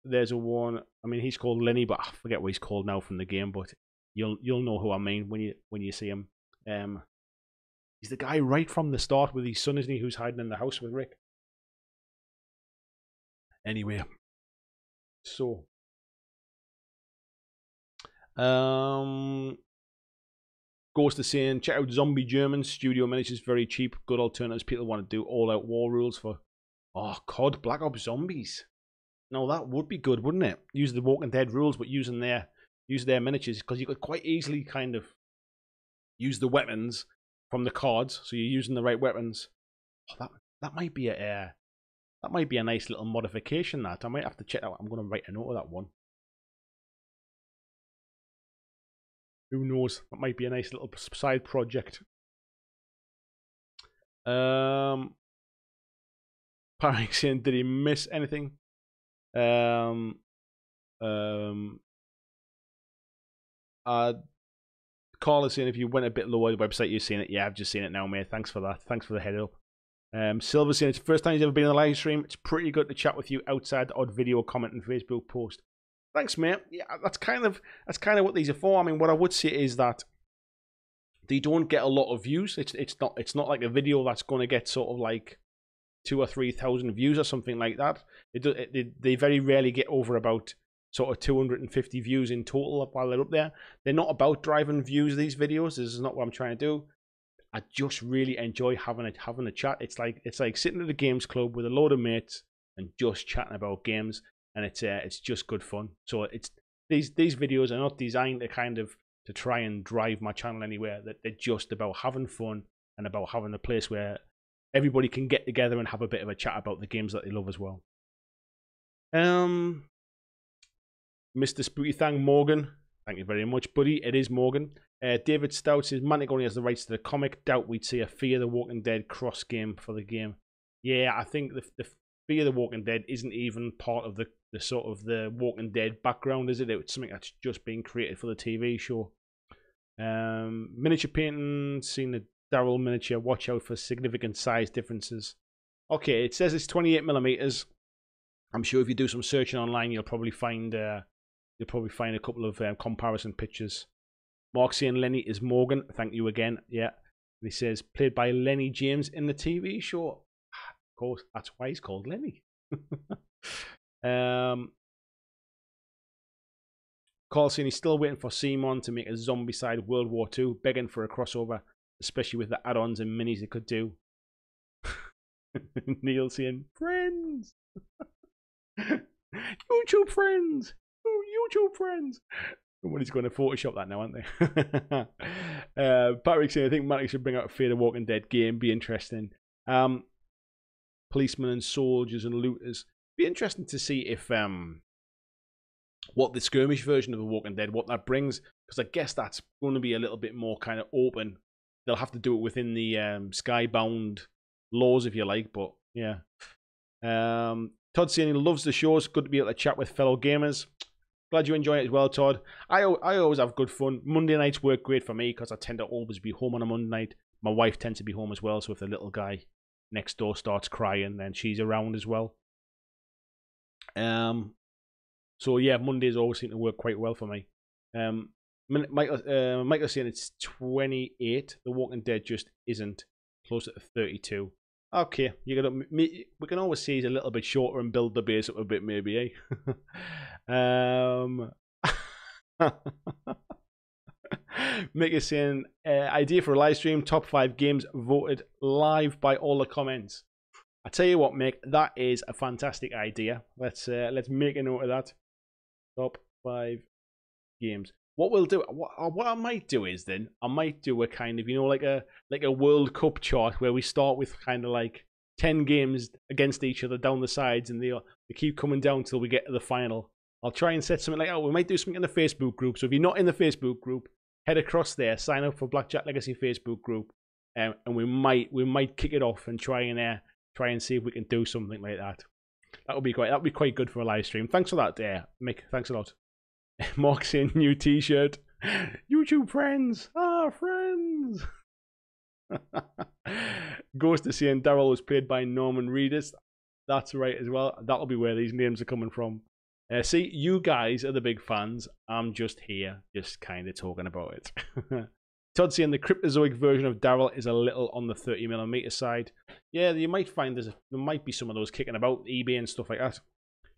there's a one. I mean, he's called Lenny, but I forget what he's called now from the game. But you'll know who I mean when you see him. He's the guy right from the start with his son, isn't he? Who's hiding in the house with Rick. Anyway, so Ghost is saying, check out Zombie Germans. Studio Miniatures, very cheap, good alternatives. People want to do all-out war rules for COD Black Ops Zombies. No, that would be good, wouldn't it? Use the Walking Dead rules, but use their miniatures, because you could quite easily kind of use the weapons from the cards, so you're using the right weapons. Oh, that might be a nice little modification. That I might have to check out. I'm going to write a note of that one. Who knows? That might be a nice little side project. Parang saying, did he miss anything? Carl is saying, if you went a bit lower the website, you've seen it. Yeah, I've just seen it now, mate. Thanks for that. Thanks for the head up. Silver saying, it's the first time he's ever been on a live stream. It's pretty good to chat with you outside the odd video, comment, and Facebook post. Thanks, mate. Yeah, that's kind of what these are for. I mean, what I would say is that they don't get a lot of views. It's not like a video that's going to get sort of like 2,000 or 3,000 views or something like that. They very rarely get over about sort of 250 views in total while they're up there. They're not about driving views, these videos. This is not what I'm trying to do. I just really enjoy having a chat. It's like sitting at a games club with a load of mates and just chatting about games, and it's just good fun. So it's these videos are not designed to try and drive my channel anywhere. That they're just about having fun and about having a place where everybody can get together and have a bit of a chat about the games that they love as well. Mr. Spooky Thang Morgan, thank you very much, buddy. It is Morgan. David Stout says, Mantic only has the rights to the comic. Doubt we'd see a Fear the Walking Dead cross game for the game. Yeah, I think the Fear the Walking Dead isn't even part of the sort of the Walking Dead background, is it? It's something that's just been created for the TV show. Miniature painting, seen the Daryl miniature. Watch out for significant size differences. Okay, it says it's 28mm. I'm sure if you do some searching online, you'll probably find a couple of comparison pictures. Mark saying Lenny is Morgan. Thank you again. Yeah, and he says played by Lenny James in the TV show. Of course, that's why he's called Lenny. Carl saying he's still waiting for Simon to make a zombie-side World War II, begging for a crossover, especially with the add-ons and minis they could do. Neil saying friends. YouTube friends. Oh, YouTube friends. Somebody's going to Photoshop that now, aren't they? Patrick saying, I think Mantic should bring out a Fear the Walking Dead game. Be interesting. Policemen and soldiers and looters. Be interesting to see if what the skirmish version of the Walking Dead, what that brings, because I guess that's going to be a little bit more kind of open. They'll have to do it within the Skybound laws, if you like, but yeah. Todd saying he loves the show. It's good to be able to chat with fellow gamers. Glad you enjoy it as well, Todd. I always have good fun. Monday nights work great for me because I tend to always be home on a Monday night. My wife tends to be home as well, so if the little guy next door starts crying, then she's around as well. So yeah, Mondays always seem to work quite well for me. Michael's saying it's 28. The Walking Dead just isn't, closer to 32. Okay, we can always see he's a little bit shorter and build the base up a bit, maybe, eh? Mick is saying idea for a live stream: top 5 games voted live by all the comments. I tell you what, Mick, that is a fantastic idea. Let's make a note of that. Top 5 games. What we'll do, what I might do is then I might do a kind of, like a World Cup chart where we start with kind of like 10 games against each other down the sides, and they keep coming down till we get to the final. I'll try and set something like, we might do something in the Facebook group. So if you're not in the Facebook group, head across there, sign up for BlackJack Legacy Facebook group, and we might kick it off and try and see if we can do something like that. That would be great. That would be quite good for a live stream. Thanks for that, Mick. Thanks a lot. Mark saying new T-shirt. YouTube friends. Friends. Ghost is saying Daryl was played by Norman Reedus. That's right as well. That'll be where these names are coming from. See, you guys are the big fans. I'm just here, just kind of talking about it. Todd saying the Cryptozoic version of Daryl is a little on the 30mm side. Yeah, you might find there might be some of those kicking about eBay and stuff like that.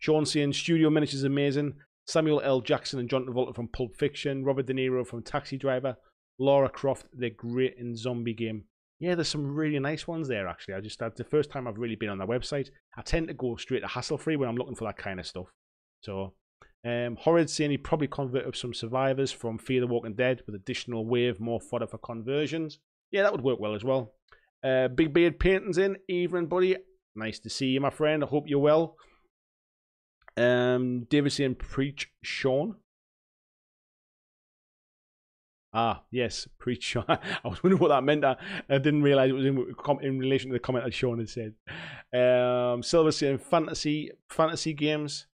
Sean saying Studio Miniatures is amazing. Samuel L. Jackson and John Travolta from Pulp Fiction. Robert De Niro from Taxi Driver. Laura Croft, they're great in Zombie Game. Yeah, there's some really nice ones there, actually. The first time I've really been on their website. I tend to go straight to hassle-free when I'm looking for that kind of stuff. So, Horrid saying he probably converted some survivors from Fear the Walking Dead with additional wave, more fodder for conversions. Yeah, that would work well as well. Big Beard Painting's in. Evening, buddy. Nice to see you, my friend. I hope you're well. David saying preach Sean. Yes, preach Sean. I was wondering what that meant. I didn't realize it was in relation to the comment that Sean had said. Silver saying fantasy games.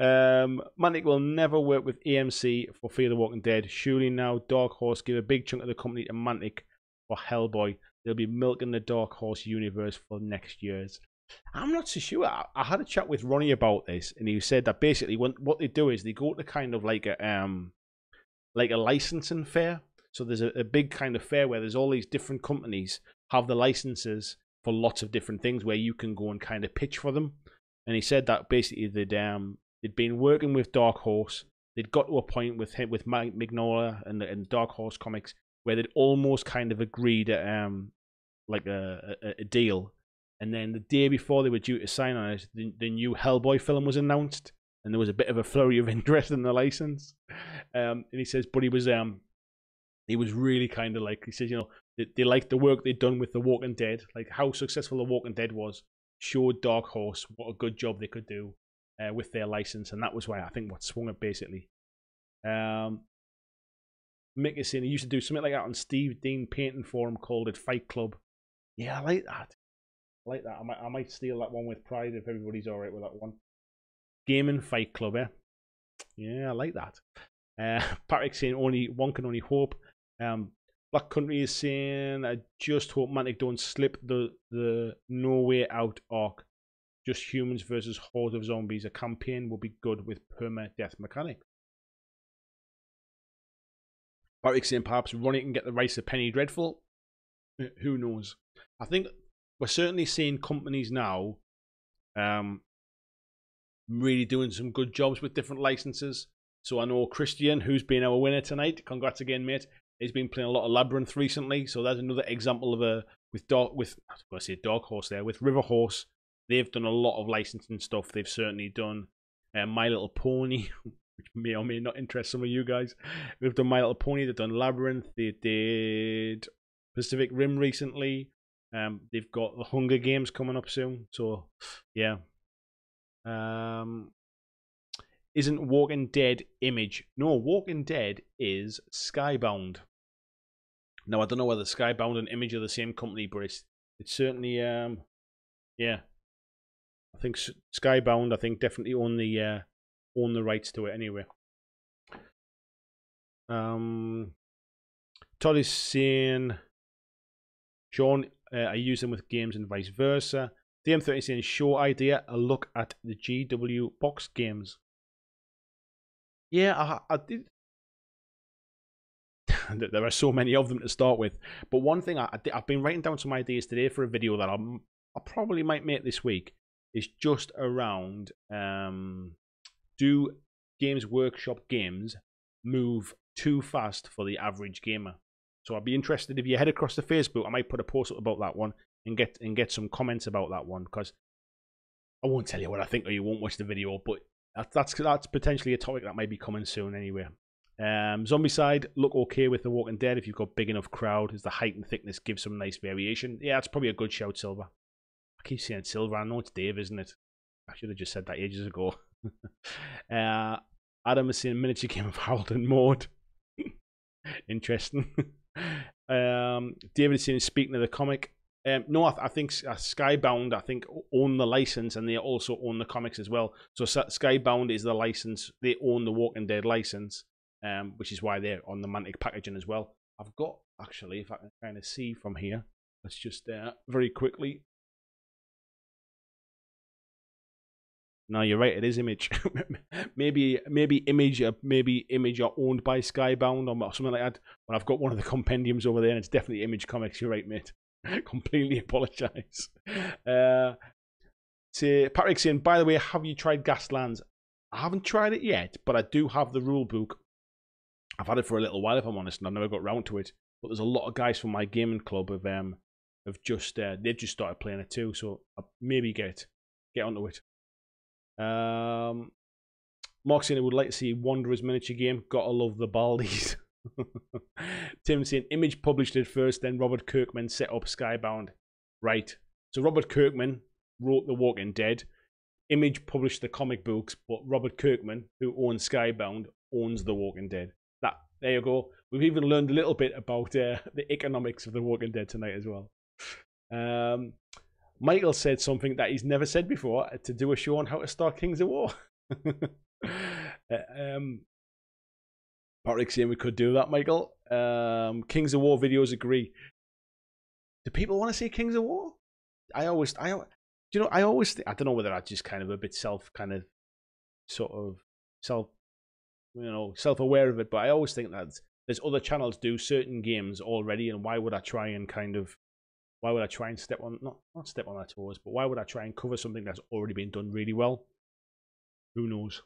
Mantic will never work with AMC for Fear the Walking Dead. Surely now Dark Horse give a big chunk of the company to Mantic for Hellboy. They'll be milking the Dark Horse universe for next year's. I'm not so sure. I had a chat with Ronnie about this, and he said that basically what they do is they go to kind of like a licensing fair. So there's a big kind of fair where there's all these different companies have the licenses for lots of different things where you can go and kind of pitch for them. And he said that basically they'd been working with Dark Horse. They'd got to a point with Mike Mignola and Dark Horse Comics where they'd almost kind of agreed like a deal. And then the day before they were due to sign on it, the new Hellboy film was announced, and there was a bit of a flurry of interest in the license. And he says, but he was he was really kind of like, he says, you know, they liked the work they'd done with The Walking Dead, like how successful The Walking Dead was, showed Dark Horse what a good job they could do with their license, and that was why I think what swung it basically. Mick is saying he used to do something like that on Steve Dean Painting Forum called it Fight Club. Yeah, I like that. I like that. I might steal that one with pride if everybody's all right with that one. Gaming Fight Club, eh? Yeah, I like that. Patrick saying one can only hope. Black Country is saying I just hope Mantic don't slip the no way out arc. Just humans versus horde of zombies. A campaign will be good with perma-death mechanics. Patrick saying perhaps Ronnie can get the rights of Penny Dreadful. Who knows? I think we're certainly seeing companies now really doing some good jobs with different licenses. So I know Christian, who's been our winner tonight, congrats again, mate. He's been playing a lot of Labyrinth recently, so that's another example of Dark Horse there with River Horse. They've done a lot of licensing stuff. They've certainly done My Little Pony, which may or may not interest some of you guys. They've done My Little Pony. They've done Labyrinth. They did Pacific Rim recently. They've got the Hunger Games coming up soon. So yeah. Isn't Walking Dead Image? No, Walking Dead is Skybound. Now I don't know whether Skybound and Image are the same company, but it's certainly yeah. I think Skybound, I think, definitely own the rights to it anyway. Todd is saying, Sean, I use them with games and vice versa. DM30 is saying, show idea, a look at the GW box games. Yeah, I did. There are so many of them to start with. But one thing I've been writing down some ideas today for a video that I probably might make this week is just around do Games Workshop games move too fast for the average gamer? So I'd be interested if you head across to Facebook. I might put a post up about that one and get some comments about that one, because I won't tell you what I think or you won't watch the video, but that's potentially a topic that might be coming soon anyway. Zombicide, look okay with The Walking Dead if you've got big enough crowd, as the height and thickness give some nice variation. Yeah, it's probably a good shout, Silver. I keep saying Silver, I know it's Dave, isn't it? I should have just said that ages ago. Adam is saying miniature game of Harold and Maude. Interesting. David is saying, speaking of the comic, no, I think Skybound, I think, own the license, and they also own the comics as well. So Skybound is the license. They own the Walking Dead license, which is why they're on the Mantic packaging as well. I've got, actually, if I can kind of see from here, let's just very quickly. No, you're right. It is Image. maybe Image are owned by Skybound or something like that. But I've got one of the compendiums over there, and it's definitely Image Comics. You're right, mate. Completely apologise. Patrick saying, by the way, have you tried Gaslands? I haven't tried it yet, but I do have the rule book. I've had it for a little while, if I'm honest, and I've never got round to it. But there's a lot of guys from my gaming club they've just started playing it too. So I'll maybe get onto it. Mark saying I would like to see Wanderer's miniature game. Gotta love the Baldies. Tim saying Image published it first, then Robert Kirkman set up Skybound. Right. So Robert Kirkman wrote The Walking Dead. Image published the comic books, but Robert Kirkman, who owns Skybound, owns The Walking Dead. There you go. We've even learned a little bit about the economics of The Walking Dead tonight as well. Michael said something that he's never said before, to do a show on how to start Kings of War. Patrick saying we could do that, Michael. Kings of War videos agree. Do people want to see Kings of War? I always think, I don't know whether that's just kind of a bit self-aware of it, but I always think that there's other channels do certain games already, and why would I try and step on, not step on their toes, but why would I try and cover something that's already been done really well? Who knows?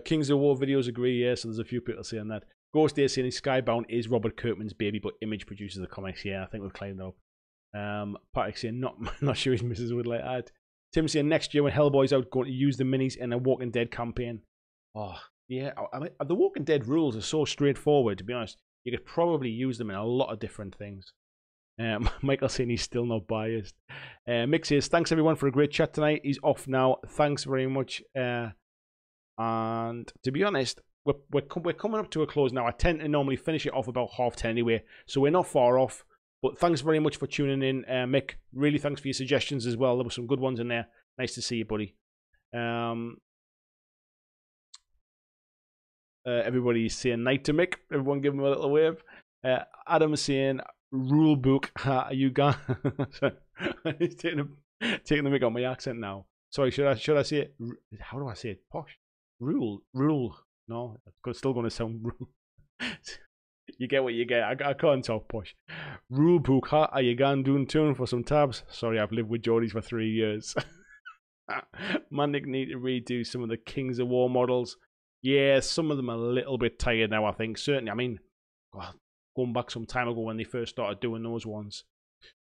Kings of War videos agree, yeah, so there's a few people saying that. Ghost Day saying Skybound is Robert Kirkman's baby, but Image produces the comics. Yeah, I think we've claimed that up. Patrick saying not sure his missus would like that. Tim saying next year when Hellboy's out, going to use the minis in a Walking Dead campaign. Oh, Yeah, I mean, the Walking Dead rules are so straightforward, to be honest. You could probably use them in a lot of different things. Michael saying he's still not biased. Mick says, thanks everyone for a great chat tonight. He's off now. Thanks very much. And to be honest, we're coming up to a close now. I tend to normally finish it off about 10:30 anyway, so we're not far off. But thanks very much for tuning in, Mick. Really thanks for your suggestions as well. There were some good ones in there. Nice to see you, buddy. Everybody's saying night to Mick. Everyone give him a little wave. Adam saying rule book. Are you gone? He's taking the mick on my accent now. Sorry, should I say it? How do I say it? Posh. Rule. No, it's still going to sound rule. You get what you get. I can't talk posh. Rule book. Are you gone doing tune for some tabs? Sorry, I've lived with Geordies for 3 years. Mandic need to redo some of the Kings of War models. Yeah, some of them are a little bit tired now, I think. Certainly, I mean, going back some time ago when they first started doing those ones.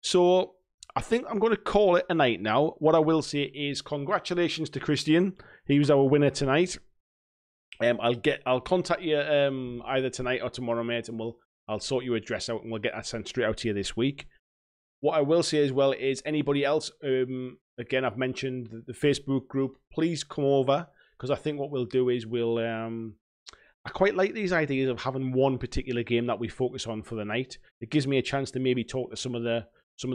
So, I think I'm going to call it a night now. What I will say is congratulations to Christian. He was our winner tonight. I'll contact you either tonight or tomorrow, mate, and I'll sort your address out and we'll get that sent straight out to you this week. What I will say as well is anybody else, again, I've mentioned the Facebook group, please come over. Because I think what we'll do is I quite like these ideas of having one particular game that we focus on for the night. It gives me a chance to maybe talk to some of the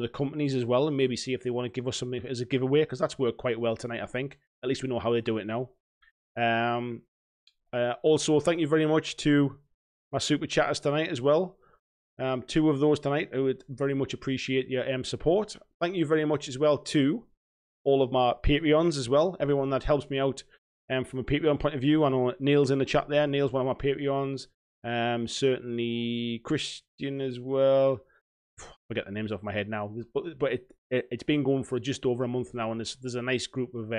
companies as well and maybe see if they want to give us something as a giveaway, because that's worked quite well tonight, I think. At least we know how they do it now. Also, thank you very much to my super chatters tonight as well. 2 of those tonight. I would very much appreciate your support. Thank you very much as well to all of my Patreons as well. Everyone that helps me out. From a Patreon point of view, I know Neil's in the chat there. Neil's one of my Patreons. Certainly Christian as well. I get the names off my head now, but it's been going for just over a month now, and there's a nice group of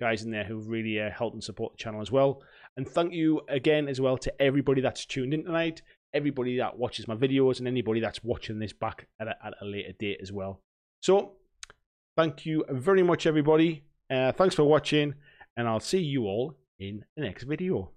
guys in there who've really helped and support the channel as well. And thank you again as well to everybody that's tuned in tonight, everybody that watches my videos, and anybody that's watching this back at a later date as well. So thank you very much, everybody. Thanks for watching. And I'll see you all in the next video.